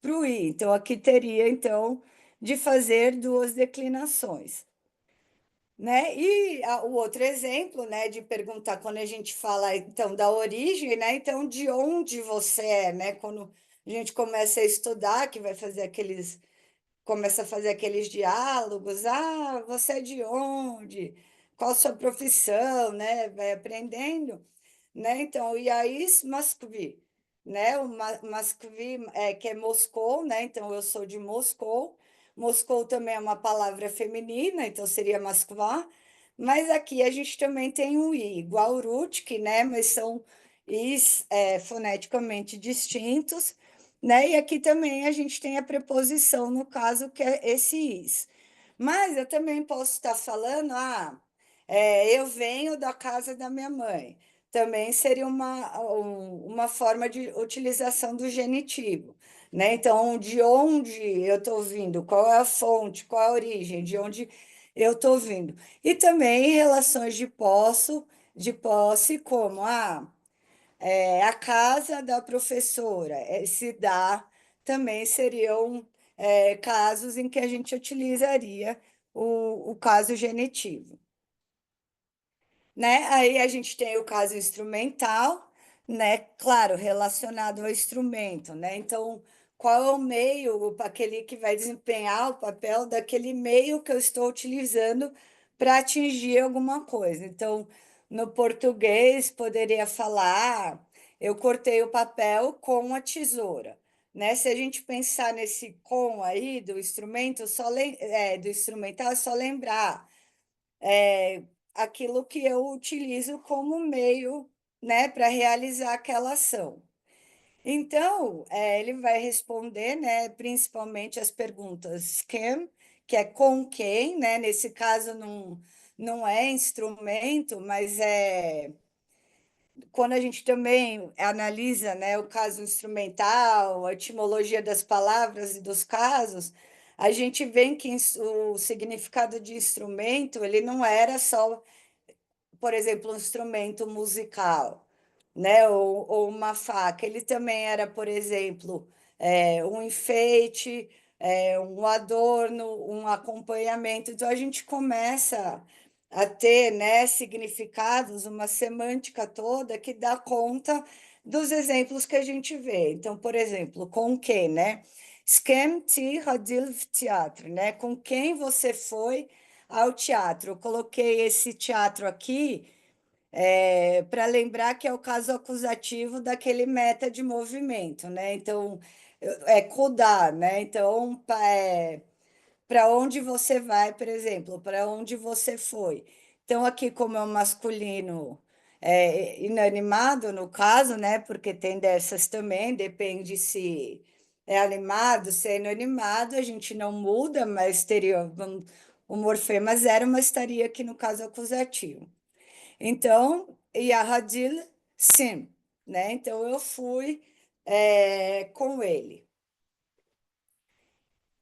para o i. Então aqui teria então de fazer duas declinações, né? E o outro exemplo, né, de perguntar quando a gente fala então da origem, né? Então de onde você é, né? Quando a gente começa a estudar, que vai fazer aqueles começa a fazer aqueles diálogos, ah, você é de onde? Qual a sua profissão, né? Vai aprendendo, né? Então, e aí, Moskvi, né? O Moskvi que é Moscou, né? Então, eu sou de Moscou. Moscou também é uma palavra feminina, então seria Moskva. Mas aqui a gente também tem um i, igual Rutsk, né? Mas são is foneticamente distintos, né? E aqui também a gente tem a preposição, no caso, que é esse is. Mas eu também posso estar falando, eu venho da casa da minha mãe. Também seria uma forma de utilização do genitivo, né? Então, de onde eu estou vindo, qual é a fonte, qual é a origem, de onde eu estou vindo. E também relações de posse, como a casa da professora, se dá, também seriam casos em que a gente utilizaria o caso genitivo, né? Aí a gente tem o caso instrumental, né? Claro, relacionado ao instrumento, né? Então, qual é o meio, aquele que vai desempenhar o papel daquele meio que eu estou utilizando para atingir alguma coisa? Então, no português, poderia falar, eu cortei o papel com a tesoura. Né? Se a gente pensar nesse com aí do instrumento, do instrumental, é só lembrar aquilo que eu utilizo como meio, né, para realizar aquela ação. Então, ele vai responder, né, principalmente as perguntas quem, que é com quem, né? Nesse caso não é instrumento, mas quando a gente também analisa, né, o caso instrumental, a etimologia das palavras e dos casos, a gente vê que o significado de instrumento, ele não era só, por exemplo, um instrumento musical, né? Ou uma faca. Ele também era, por exemplo, um enfeite, um adorno, um acompanhamento. Então a gente começa a ter, né, significados, uma semântica toda que dá conta dos exemplos que a gente vê. Então, por exemplo, com que, né? С кем ты ходил в театр, né? Com quem você foi ao teatro? Eu coloquei esse teatro aqui para lembrar que é o caso acusativo daquele meta de movimento, né? Então, é codar, né? Então, para onde você vai, por exemplo, para onde você foi. Então, aqui, como é um masculino inanimado, no caso, né? Porque tem dessas também, depende se é animado, se é inanimado, a gente não muda, mas teria o morfema zero, mas estaria aqui no caso acusativo. Então, Yahadil Sim, né? Então, eu fui com ele.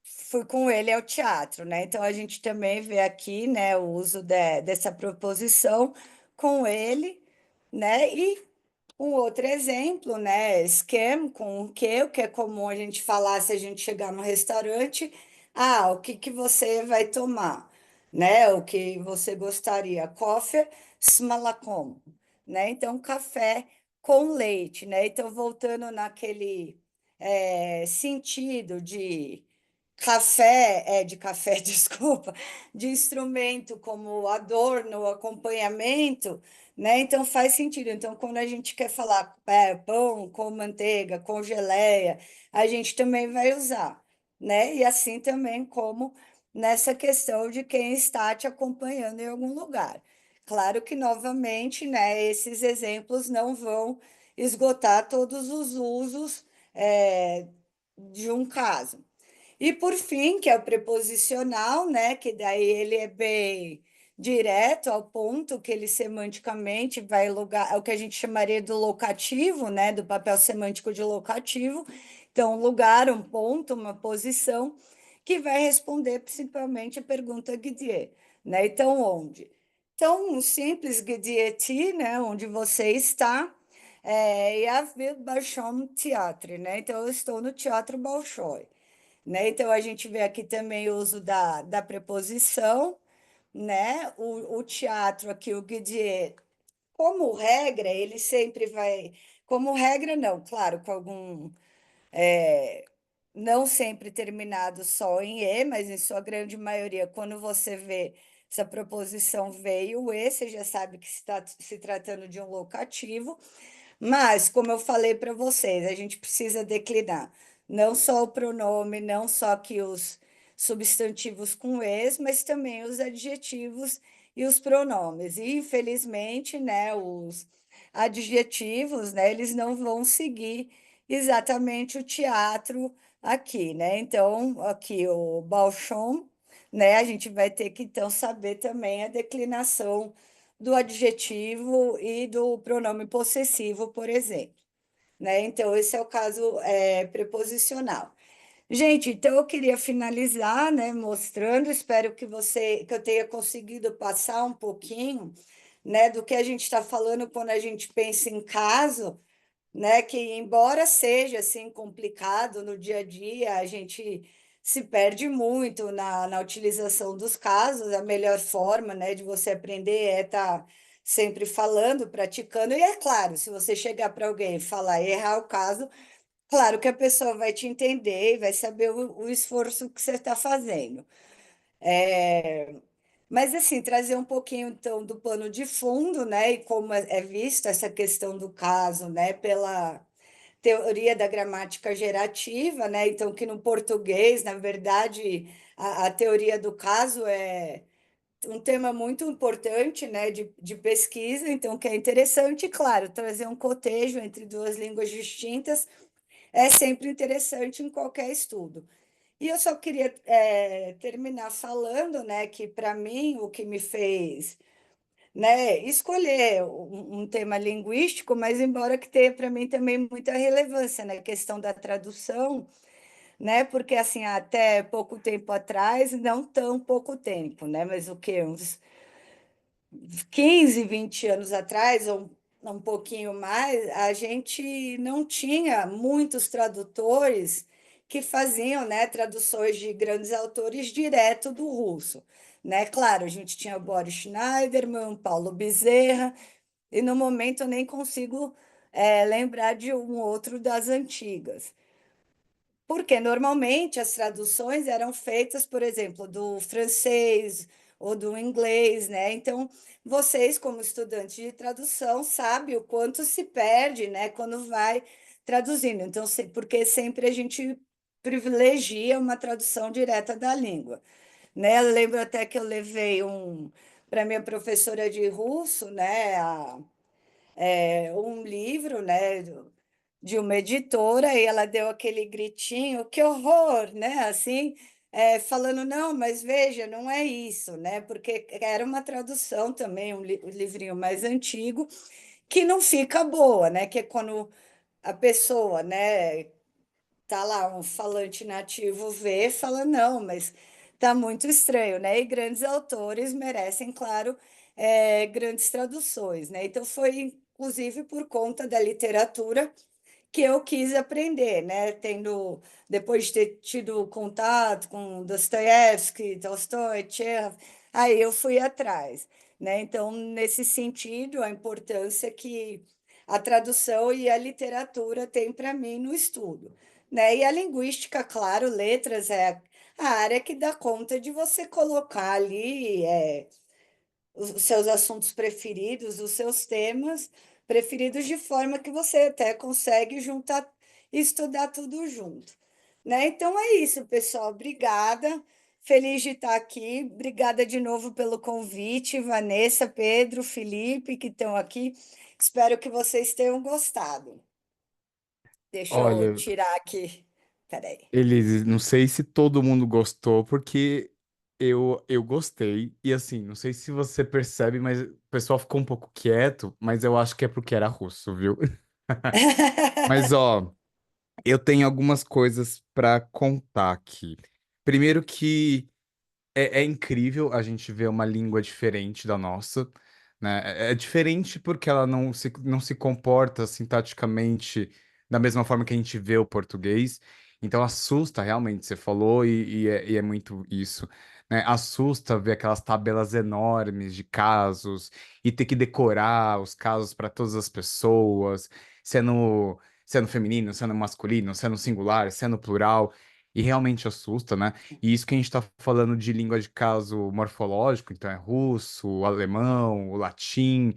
Fui com ele ao teatro, né? Então a gente também vê aqui, né, o uso dessa proposição com ele, né? E um outro exemplo, né? Scam com o que é comum a gente falar se a gente chegar no restaurante, o que que você vai tomar, né? O que você gostaria? Coffee smalakom, né? Então café com leite, né? Então voltando naquele sentido de café, desculpa, de instrumento como adorno, acompanhamento, né? Então faz sentido. Então, quando a gente quer falar pão com manteiga, com geleia, a gente também vai usar, né? E assim também como nessa questão de quem está te acompanhando em algum lugar. Claro que, novamente, né, esses exemplos não vão esgotar todos os usos de um caso. E por fim, que é o preposicional, né? Que daí ele é bem direto ao ponto, que ele semanticamente vai lugar, é o que a gente chamaria do locativo, né? Do papel semântico de locativo. Então, um lugar, um ponto, uma posição, que vai responder principalmente a pergunta Gdier, né? Então, onde? Então, um simples Gdieti, né? Onde você está, e a Bolshoi Teatro, né? Então, eu estou no Teatro Bolshoi, né? Então, a gente vê aqui também o uso da preposição, né? O teatro aqui, o Guidier, como regra, ele sempre vai. Como regra, não, claro, com algum. Não sempre terminado só em E, mas em sua grande maioria, quando você vê essa proposição veio o E, você já sabe que está se tratando de um locativo. Mas, como eu falei para vocês, a gente precisa declinar não só o pronome, não só que os substantivos com es, mas também os adjetivos e os pronomes. E, infelizmente, né, os adjetivos, né, eles não vão seguir exatamente o teatro aqui, né? Então, aqui o Balchon, né, a gente vai ter que então saber também a declinação do adjetivo e do pronome possessivo, por exemplo, né? Então, esse é o caso preposicional. Gente, então eu queria finalizar, né, mostrando, espero que eu tenha conseguido passar um pouquinho, né, do que a gente está falando quando a gente pensa em caso, né? Que embora seja assim complicado no dia a dia, a gente se perde muito na utilização dos casos. A melhor forma, né, de você aprender é estar sempre falando, praticando. E é claro, se você chegar para alguém e falar e errar o caso, claro que a pessoa vai te entender e vai saber o esforço que você está fazendo. Mas assim, trazer um pouquinho então do pano de fundo, né, e como é vista essa questão do caso, né, pela teoria da gramática gerativa, né? Então, que no português, na verdade, a teoria do caso é um tema muito importante, né, de pesquisa, então, que é interessante, claro, trazer um cotejo entre duas línguas distintas é sempre interessante em qualquer estudo. E eu só queria terminar falando, né, que para mim o que me fez, né, escolher um tema linguístico, mas embora que tenha para mim também muita relevância na questão da tradução, né, porque assim, até pouco tempo atrás, não tão pouco tempo, né, mas o que uns 15, 20 anos atrás, ou um pouquinho mais, a gente não tinha muitos tradutores que faziam, né, traduções de grandes autores direto do russo, né? Claro, a gente tinha Boris Schneiderman, Paulo Bezerra, e no momento eu nem consigo lembrar de um outro das antigas. Porque normalmente as traduções eram feitas, por exemplo, do francês ou do inglês, né? Então, vocês, como estudantes de tradução, sabem o quanto se perde, né, quando vai traduzindo. Então, porque sempre a gente privilegia uma tradução direta da língua, né? Eu lembro até que eu levei para minha professora de russo, né, um livro, né, de uma editora, e ela deu aquele gritinho, que horror, né? Assim, falando, não, mas veja, não é isso, né? Porque era uma tradução também, um livrinho mais antigo, que não fica boa, né? Que é quando a pessoa, né, tá lá, um falante nativo vê, fala, não, mas tá muito estranho, né? E grandes autores merecem, claro, grandes traduções, né? Então foi, inclusive, por conta da literatura que eu quis aprender, né? Depois de ter tido contato com Dostoiévski, Tolstói, Tchekhov, aí eu fui atrás, né? Então, nesse sentido, a importância que a tradução e a literatura têm para mim no estudo, né? E a linguística, claro, letras é a área que dá conta de você colocar ali os seus assuntos preferidos, os seus temas preferidos, de forma que você até consegue juntar e estudar tudo junto, né? Então é isso, pessoal. Obrigada. Feliz de estar aqui. Obrigada de novo pelo convite, Vanessa, Pedro, Felipe, que estão aqui. Espero que vocês tenham gostado. Deixa eu Olha, tirar aqui. Peraí. Elise, não sei se todo mundo gostou, porque eu gostei. E assim, não sei se você percebe, mas o pessoal ficou um pouco quieto, mas eu acho que é porque era russo, viu? Mas ó, eu tenho algumas coisas para contar aqui. Primeiro que é incrível a gente ver uma língua diferente da nossa, né? É diferente porque ela não se comporta sintaticamente da mesma forma que a gente vê o português. Então assusta realmente, você falou, e é muito isso, né? Assusta ver aquelas tabelas enormes de casos e ter que decorar os casos para todas as pessoas, se é no feminino, se é no masculino, se é no singular, se é no plural. E realmente assusta, né? E isso que a gente está falando de língua de caso morfológico, então é russo, o alemão, o latim,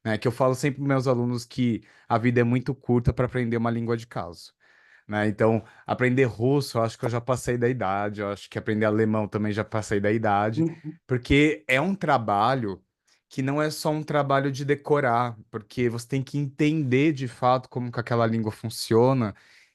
né? Que eu falo sempre para meus alunos que a vida é muito curta para aprender uma língua de caso, né? Então, aprender russo, eu acho que eu já passei da idade, eu acho que aprender alemão também já passei da idade, porque é um trabalho que não é só um trabalho de decorar, porque você tem que entender de fato como que aquela língua funciona,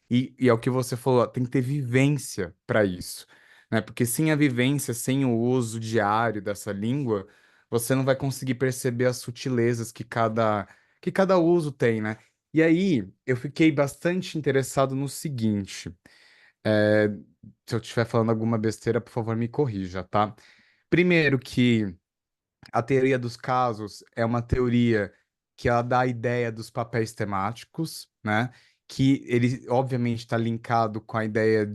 e é o que você falou, tem que ter vivência para isso, né? Porque sem a vivência, sem o uso diário dessa língua, você não vai conseguir perceber as sutilezas que cada uso tem, né? E aí, eu fiquei bastante interessado no seguinte: é, se eu estiver falando alguma besteira, por favor, me corrija, tá? Primeiro que a teoria dos casos é uma teoria que ela dá a ideia dos papéis temáticos, né? Que ele, obviamente, está linkado com a ideia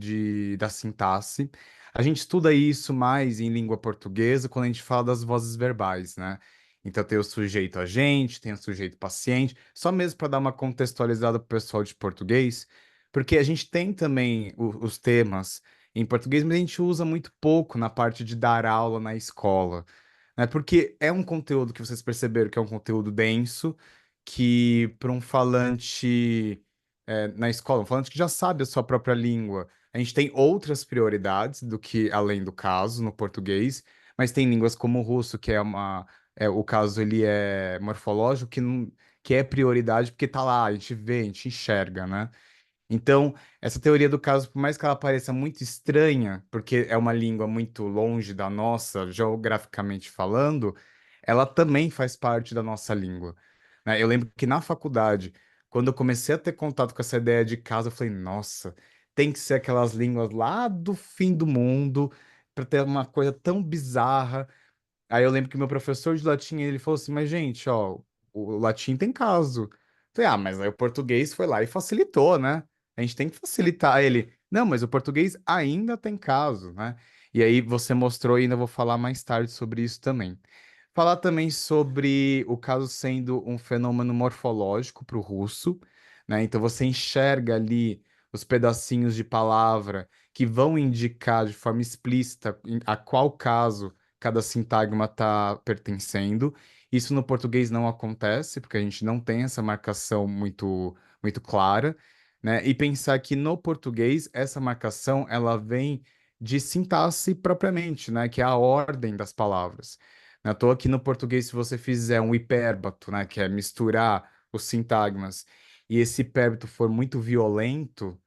da sintaxe. A gente estuda isso mais em língua portuguesa quando a gente fala das vozes verbais, né? Então tem o sujeito agente, tem o sujeito paciente, só mesmo para dar uma contextualizada para o pessoal de português, porque a gente tem também os temas em português, mas a gente usa muito pouco na parte de dar aula na escola, né? Porque é um conteúdo que vocês perceberam que é um conteúdo denso, que para um falante na escola, um falante que já sabe a sua própria língua, a gente tem outras prioridades do que além do caso no português, mas tem línguas como o russo, que o caso ele é morfológico, que é prioridade porque tá lá, a gente vê, a gente enxerga, né? Então, essa teoria do caso, por mais que ela pareça muito estranha, porque é uma língua muito longe da nossa, geograficamente falando, ela também faz parte da nossa língua, né? Eu lembro que na faculdade, quando eu comecei a ter contato com essa ideia de caso, eu falei, nossa, tem que ser aquelas línguas lá do fim do mundo, para ter uma coisa tão bizarra. Aí eu lembro que meu professor de latim, ele falou assim, mas gente, ó, o latim tem caso. Eu falei, mas aí o português foi lá e facilitou, né? A gente tem que facilitar. Aí ele, não, mas o português ainda tem caso, né? E aí você mostrou e ainda vou falar mais tarde sobre isso também. Falar também sobre o caso sendo um fenômeno morfológico para o russo, né? Então você enxerga ali os pedacinhos de palavra que vão indicar de forma explícita a qual caso cada sintagma está pertencendo. Isso no português não acontece, porque a gente não tem essa marcação muito clara, né? E pensar que no português essa marcação ela vem de sintaxe propriamente, né? Que é a ordem das palavras. Não é à toa que no português, se você fizer um hipérbato, né? Que é misturar os sintagmas, e esse hipérbato for muito violento,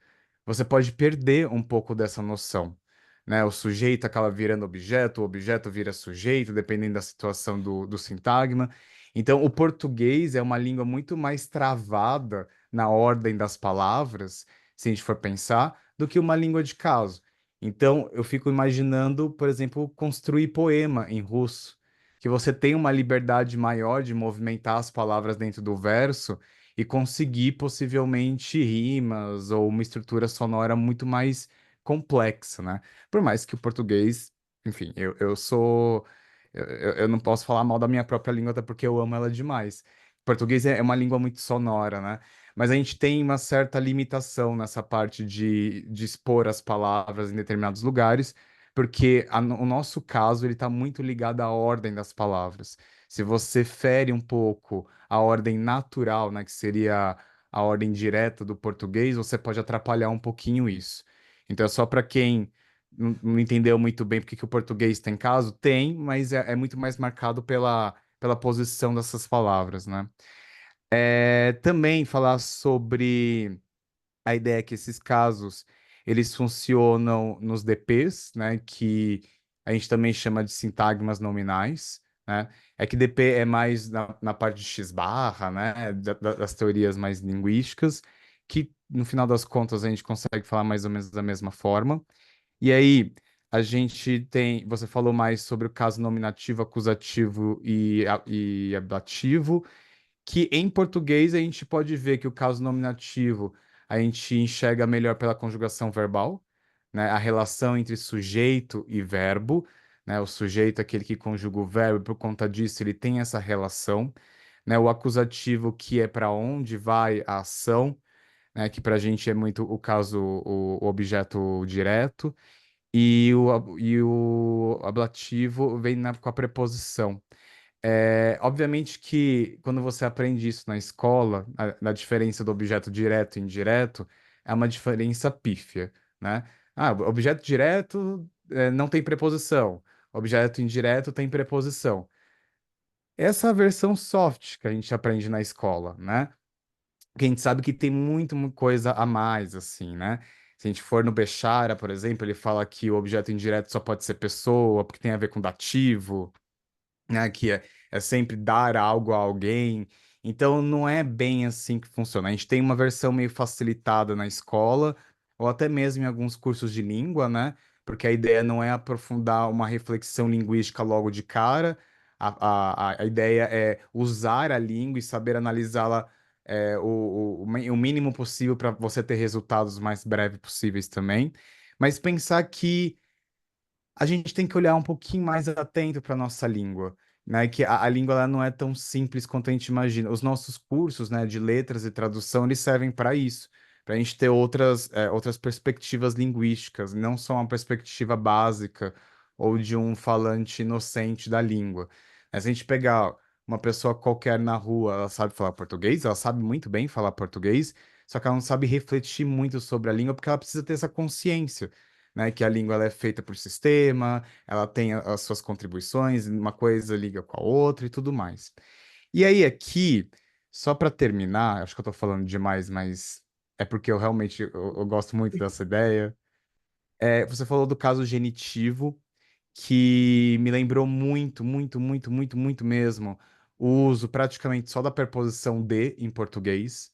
você pode perder um pouco dessa noção, né? O sujeito acaba virando objeto, o objeto vira sujeito, dependendo da situação do sintagma. Então, o português é uma língua muito mais travada na ordem das palavras, se a gente for pensar, do que uma língua de caso. Então, eu fico imaginando, por exemplo, construir poema em russo, que você tem uma liberdade maior de movimentar as palavras dentro do verso e conseguir possivelmente rimas ou uma estrutura sonora muito mais complexa, né? Por mais que o português, enfim, eu sou. Eu não posso falar mal da minha própria língua, até porque eu amo ela demais. Português é uma língua muito sonora, né? Mas a gente tem uma certa limitação nessa parte de expor as palavras em determinados lugares, porque o nosso caso ele está muito ligado à ordem das palavras. Se você fere um pouco a ordem natural, né, que seria a ordem direta do português, você pode atrapalhar um pouquinho isso. Então, é só para quem não entendeu muito bem porque que o português tem caso, tem, mas é muito mais marcado pela posição dessas palavras, né? Também falar sobre a ideia é que esses casos eles funcionam nos DPs, né, que a gente também chama de sintagmas nominais, né? É que DP é mais na parte de X-barra, né, das teorias mais linguísticas, que no final das contas a gente consegue falar mais ou menos da mesma forma. E aí a gente tem, você falou mais sobre o caso nominativo, acusativo e ablativo que em português a gente pode ver que o caso nominativo a gente enxerga melhor pela conjugação verbal, né? A relação entre sujeito e verbo, né? O sujeito é aquele que conjuga o verbo, e por conta disso ele tem essa relação, né? O acusativo que é para onde vai a ação, né? Que para a gente é muito o caso, o objeto direto, e o ablativo vem com a preposição. Obviamente que quando você aprende isso na escola, a diferença do objeto direto e indireto é uma diferença pífia, né? Ah, objeto direto, não tem preposição, objeto indireto tem preposição. Essa é a versão soft que a gente aprende na escola, né? Que a gente sabe que tem muita coisa a mais, assim, né? Se a gente for no Bechara, por exemplo, ele fala que o objeto indireto só pode ser pessoa, porque tem a ver com dativo, né, que é sempre dar algo a alguém. Então, não é bem assim que funciona. A gente tem uma versão meio facilitada na escola, ou até mesmo em alguns cursos de língua, né? Porque a ideia não é aprofundar uma reflexão linguística logo de cara. A ideia é usar a língua e saber analisá-la o mínimo possível para você ter resultados mais breves possíveis também. Mas pensar que a gente tem que olhar um pouquinho mais atento para a nossa língua, né? Que a língua ela não é tão simples quanto a gente imagina. Os nossos cursos, né, de letras e tradução, eles servem para isso, para a gente ter outras perspectivas linguísticas, não só uma perspectiva básica ou de um falante inocente da língua. Se a gente pegar uma pessoa qualquer na rua, ela sabe falar português, ela sabe muito bem falar português, só que ela não sabe refletir muito sobre a língua porque ela precisa ter essa consciência, né, que a língua ela é feita por sistema, ela tem as suas contribuições, uma coisa liga com a outra e tudo mais. E aí aqui, só para terminar, acho que eu estou falando demais, mas é porque eu gosto muito dessa ideia. Você falou do caso genitivo, que me lembrou muito mesmo o uso praticamente só da preposição de em português,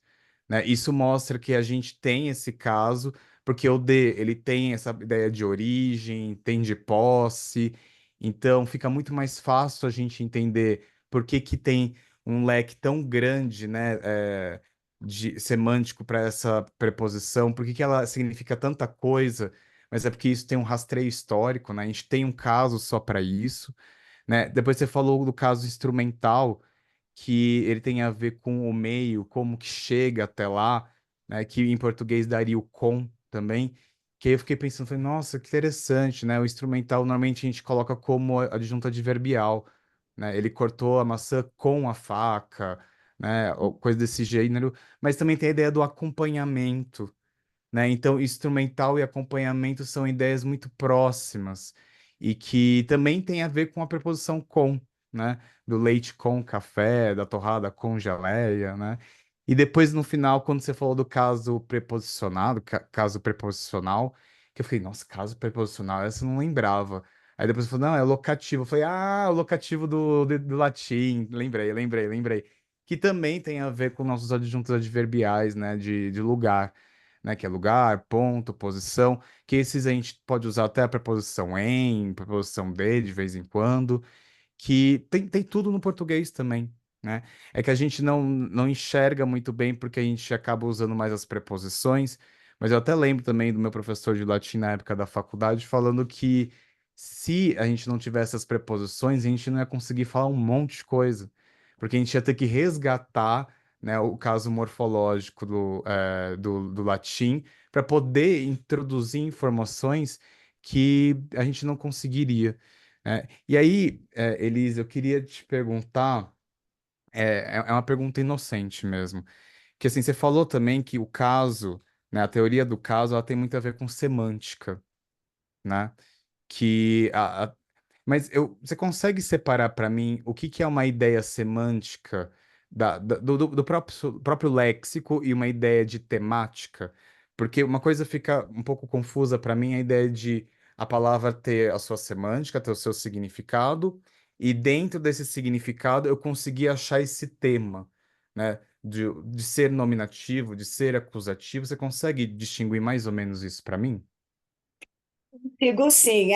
né? Isso mostra que a gente tem esse caso, porque o de, ele tem essa ideia de origem, tem de posse, então fica muito mais fácil a gente entender por que que tem um leque tão grande, né, de semântico para essa preposição, por que que ela significa tanta coisa, mas é porque isso tem um rastreio histórico, né? A gente tem um caso só para isso, né? Depois você falou do caso instrumental, que ele tem a ver com o meio, como que chega até lá. né, que em português daria o com também, que aí eu fiquei pensando, falei, nossa, que interessante, né? O instrumental normalmente a gente coloca como adjunto adverbial, né? Ele cortou a maçã com a faca, né? Ou coisa desse gênero, mas também tem a ideia do acompanhamento, né? Então, instrumental e acompanhamento são ideias muito próximas e que também tem a ver com a preposição com, né? Do leite com café, da torrada com geleia, né? E depois, no final, quando você falou do caso preposicionado, caso preposicional, que eu fiquei, nossa, caso preposicional, essa eu não lembrava. Aí depois você falou, não, é locativo. Eu falei, ah, o locativo do latim. Lembrei. Que também tem a ver com nossos adjuntos adverbiais, né? De lugar, né? Que é lugar, ponto, posição, que esses a gente pode usar até a preposição em, preposição de vez em quando, que tem tudo no português também, né? É que a gente não enxerga muito bem porque a gente acaba usando mais as preposições, mas eu até lembro também do meu professor de latim na época da faculdade falando que se a gente não tivesse as preposições, a gente não ia conseguir falar um monte de coisa, porque a gente ia ter que resgatar, né, o caso morfológico do latim para poder introduzir informações que a gente não conseguiria, né? E aí, Elisa, eu queria te perguntar, é uma pergunta inocente mesmo, que assim, você falou também que o caso, né, a teoria do caso, ela tem muito a ver com semântica, né? Que mas você consegue separar para mim o que que é uma ideia semântica do próprio léxico e uma ideia de temática? Porque uma coisa fica um pouco confusa para mim, a ideia de a palavra ter a sua semântica, ter o seu significado, e dentro desse significado eu conseguir achar esse tema, né? De ser nominativo, de ser acusativo. Você consegue distinguir mais ou menos isso para mim? Sigo sim,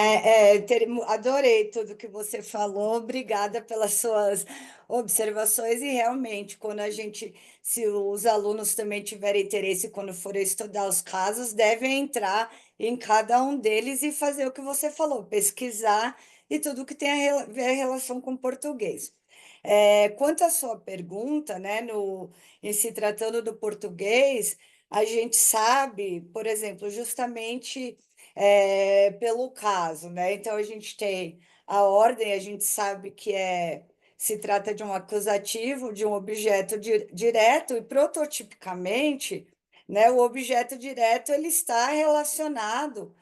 adorei tudo que você falou, obrigada pelas suas observações e realmente, quando a gente, se os alunos também tiverem interesse quando forem estudar os casos, devem entrar em cada um deles e fazer o que você falou, pesquisar e tudo que tem ver relação com português. Quanto à sua pergunta, né, em se tratando do português, a gente sabe, por exemplo, justamente pelo caso, né? Então a gente tem a ordem, a gente sabe que se trata de um acusativo, de um objeto direto, e prototipicamente, né, o objeto direto ele está relacionado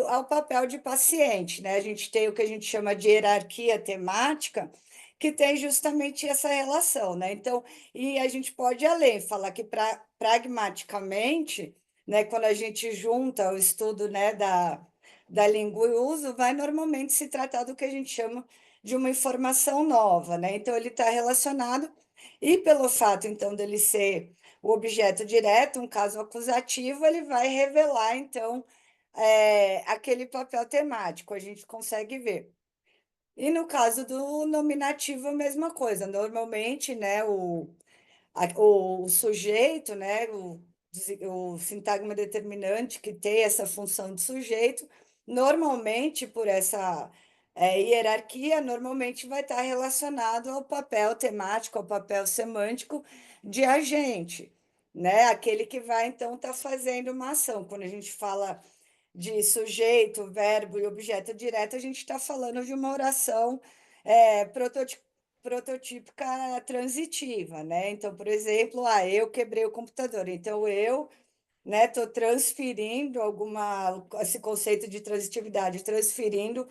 ao papel de paciente, né? A gente tem o que a gente chama de hierarquia temática, que tem justamente essa relação, né? Então, e a gente pode ir além, falar que pragmaticamente, né, quando a gente junta o estudo, né, da língua e uso, vai normalmente se tratar do que a gente chama de uma informação nova, né? Então ele está relacionado, e pelo fato então dele ser o objeto direto, um caso acusativo, ele vai revelar então aquele papel temático, a gente consegue ver. E no caso do nominativo, a mesma coisa. Normalmente, né, o sujeito, né, o sintagma determinante que tem essa função de sujeito, normalmente, por essa hierarquia, normalmente vai estar relacionado ao papel temático, ao papel semântico de agente, né? Aquele que vai, então, estar fazendo uma ação. Quando a gente fala de sujeito, verbo e objeto direto, a gente está falando de uma oração é, prototi- prototípica transitiva, né? Então, por exemplo, eu quebrei o computador, então eu, né, estou transferindo esse conceito de transitividade, transferindo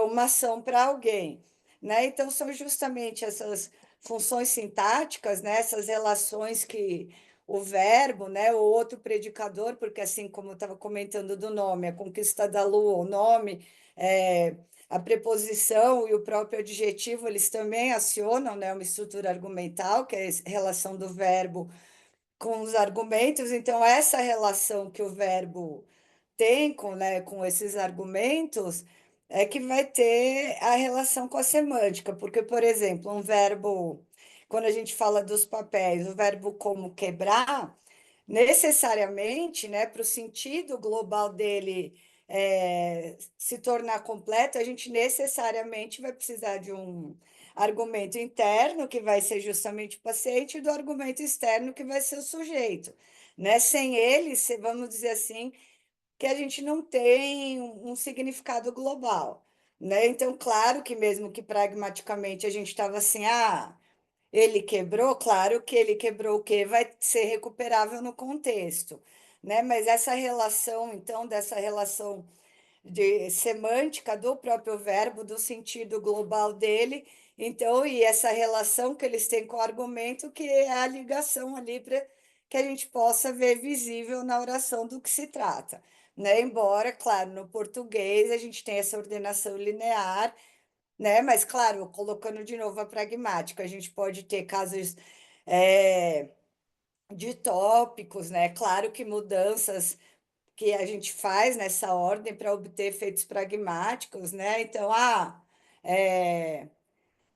uma ação para alguém, né? Então, são justamente essas funções sintáticas, né, essas relações que o verbo, né, o outro predicador, porque assim como eu estava comentando do nome, a conquista da lua, o nome, é, a preposição e o próprio adjetivo, eles também acionam, né, uma estrutura argumental, que é a relação do verbo com os argumentos. Então, essa relação que o verbo tem com esses argumentos é que vai ter a relação com a semântica, porque, por exemplo, um verbo, quando a gente fala dos papéis, o verbo como quebrar, necessariamente, né, para o sentido global dele se tornar completo, a gente necessariamente vai precisar de um argumento interno, que vai ser justamente o paciente, e do argumento externo, que vai ser o sujeito. né? Sem ele, vamos dizer assim, que a gente não tem um significado global, né? Então, claro que mesmo que pragmaticamente a gente estava assim, ah, ele quebrou, claro que ele quebrou o quê? Vai ser recuperável no contexto, né? Mas essa relação, então, dessa relação de semântica do próprio verbo, do sentido global dele. Então, e essa relação que eles têm com o argumento, que é a ligação ali para que a gente possa ver visível na oração do que se trata, né? Embora, claro, no português a gente tem essa ordenação linear, né? Mas, claro, colocando de novo a pragmática, a gente pode ter casos é, de tópicos, né? Claro que mudanças que a gente faz nessa ordem para obter efeitos pragmáticos, né? Então, é,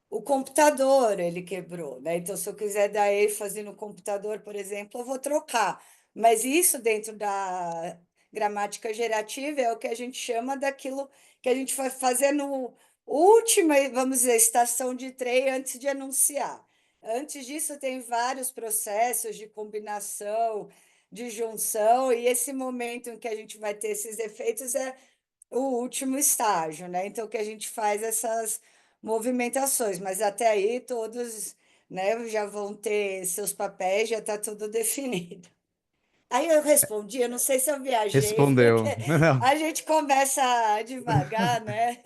o computador ele quebrou, né? Então, se eu quiser dar ênfase no computador, por exemplo, eu vou trocar. Mas isso dentro da gramática gerativa é o que a gente chama daquilo que a gente vai fazer no última, vamos dizer, estação de trem antes de anunciar. Antes disso, tem vários processos de combinação, de junção, e esse momento em que a gente vai ter esses efeitos é o último estágio, né? Então, que a gente faz essas movimentações, mas até aí todos, né, já vão ter seus papéis, já está tudo definido. Aí eu respondi, eu não sei se eu viajei, porque Respondeu. Não. a gente começa devagar, né?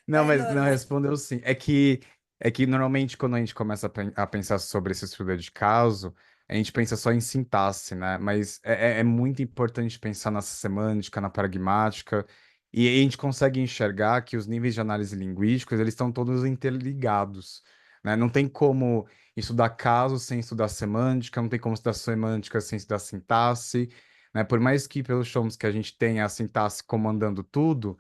Não, É mas não normal. respondeu sim. É que normalmente quando a gente começa a pensar sobre esse estudo de caso, a gente pensa só em sintaxe, né? Mas é muito importante pensar na semântica, na pragmática, e aí a gente consegue enxergar que os níveis de análise linguísticos, eles estão todos interligados, né? Não tem como estudar caso sem estudar semântica, não tem como estudar semântica sem estudar sintaxe, né? Por mais que pelos Chomsky a gente tenha a sintaxe comandando tudo,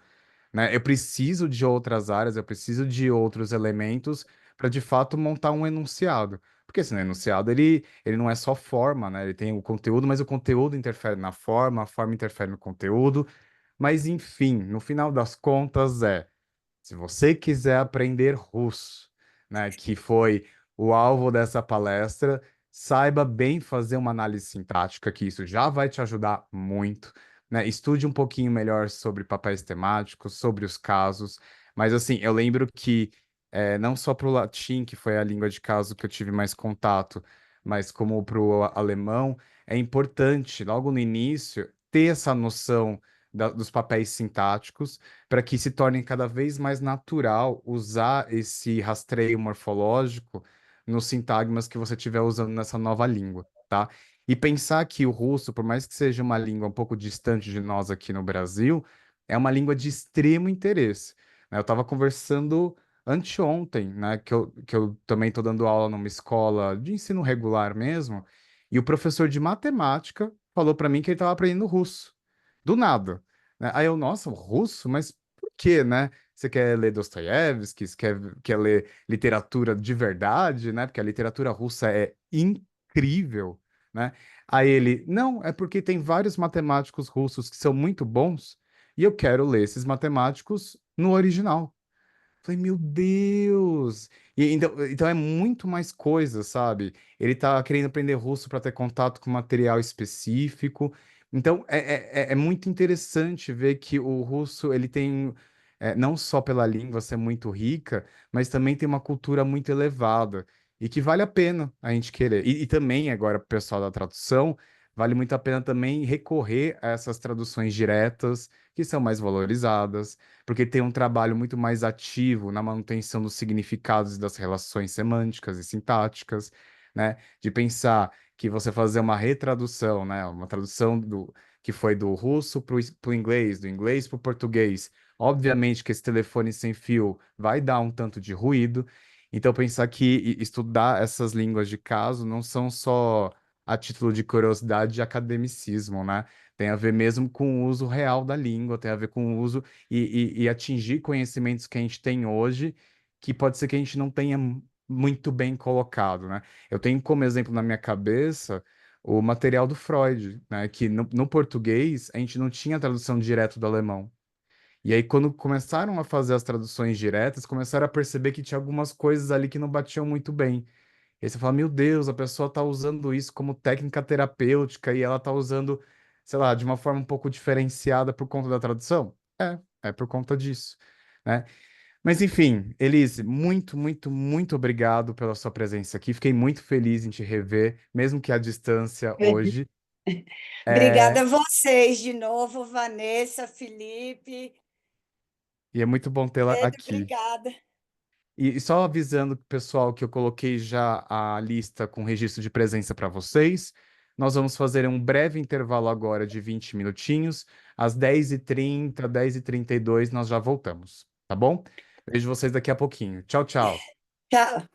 né? Eu preciso de outras áreas, eu preciso de outros elementos para de fato montar um enunciado. Porque esse enunciado ele não é só forma, né? Ele tem o conteúdo, mas o conteúdo interfere na forma, a forma interfere no conteúdo. Mas enfim, no final das contas se você quiser aprender russo, né, que foi o alvo dessa palestra, saiba bem fazer uma análise sintática, que isso já vai te ajudar muito, né? Estude um pouquinho melhor sobre papéis temáticos, sobre os casos. Mas assim, eu lembro que não só para o latim, que foi a língua de caso que eu tive mais contato, mas como para o alemão, é importante, logo no início, ter essa noção dos papéis sintáticos para que se torne cada vez mais natural usar esse rastreio morfológico nos sintagmas que você estiver usando nessa nova língua, tá? E pensar que o russo, por mais que seja uma língua um pouco distante de nós aqui no Brasil, é uma língua de extremo interesse, né? Eu estava conversando anteontem, né, que eu também estou dando aula numa escola de ensino regular mesmo, e o professor de matemática falou para mim que ele estava aprendendo russo. Do nada, né? Aí eu, nossa, russo? Mas por quê, né? Você quer ler Dostoiévski, você quer ler literatura de verdade, né? Porque a literatura russa é incrível, né? Aí ele, não, é porque tem vários matemáticos russos que são muito bons e eu quero ler esses matemáticos no original. Falei, meu Deus! E, então é muito mais coisa, sabe? Ele tá querendo aprender russo para ter contato com material específico. Então é muito interessante ver que o russo ele tem não só pela língua ser muito rica, mas também tem uma cultura muito elevada e que vale a pena a gente querer. E também agora, pro pessoal da tradução, vale muito a pena também recorrer a essas traduções diretas que são mais valorizadas porque tem um trabalho muito mais ativo na manutenção dos significados e das relações semânticas e sintáticas, né? De pensar que você fazer uma retradução, né? Uma tradução que foi do russo para o inglês, do inglês para o português. Obviamente que esse telefone sem fio vai dar um tanto de ruído. Então, pensar que estudar essas línguas de caso não são só a título de curiosidade e academicismo, né? Tem a ver mesmo com o uso real da língua, tem a ver com o uso e atingir conhecimentos que a gente tem hoje, que pode ser que a gente não tenha muito bem colocado, né? Eu tenho como exemplo na minha cabeça o material do Freud, né? Que no português a gente não tinha tradução direto do alemão. E aí, quando começaram a fazer as traduções diretas, começaram a perceber que tinha algumas coisas ali que não batiam muito bem. E aí você fala, meu Deus, a pessoa está usando isso como técnica terapêutica e ela está usando, sei lá, de uma forma um pouco diferenciada por conta da tradução? É por conta disso, né? Mas enfim, Elise, muito, muito, muito obrigado pela sua presença aqui. Fiquei muito feliz em te rever, mesmo que à distância hoje. Obrigada É, a vocês de novo, Vanessa, Felipe, e é muito bom tê-la Pedro, aqui. obrigada. E só avisando, pessoal, que eu coloquei já a lista com registro de presença para vocês. Nós vamos fazer um breve intervalo agora de 20 minutinhos. Às 10h30, 10h32, nós já voltamos, tá bom? Vejo vocês daqui a pouquinho. Tchau, tchau. Tchau.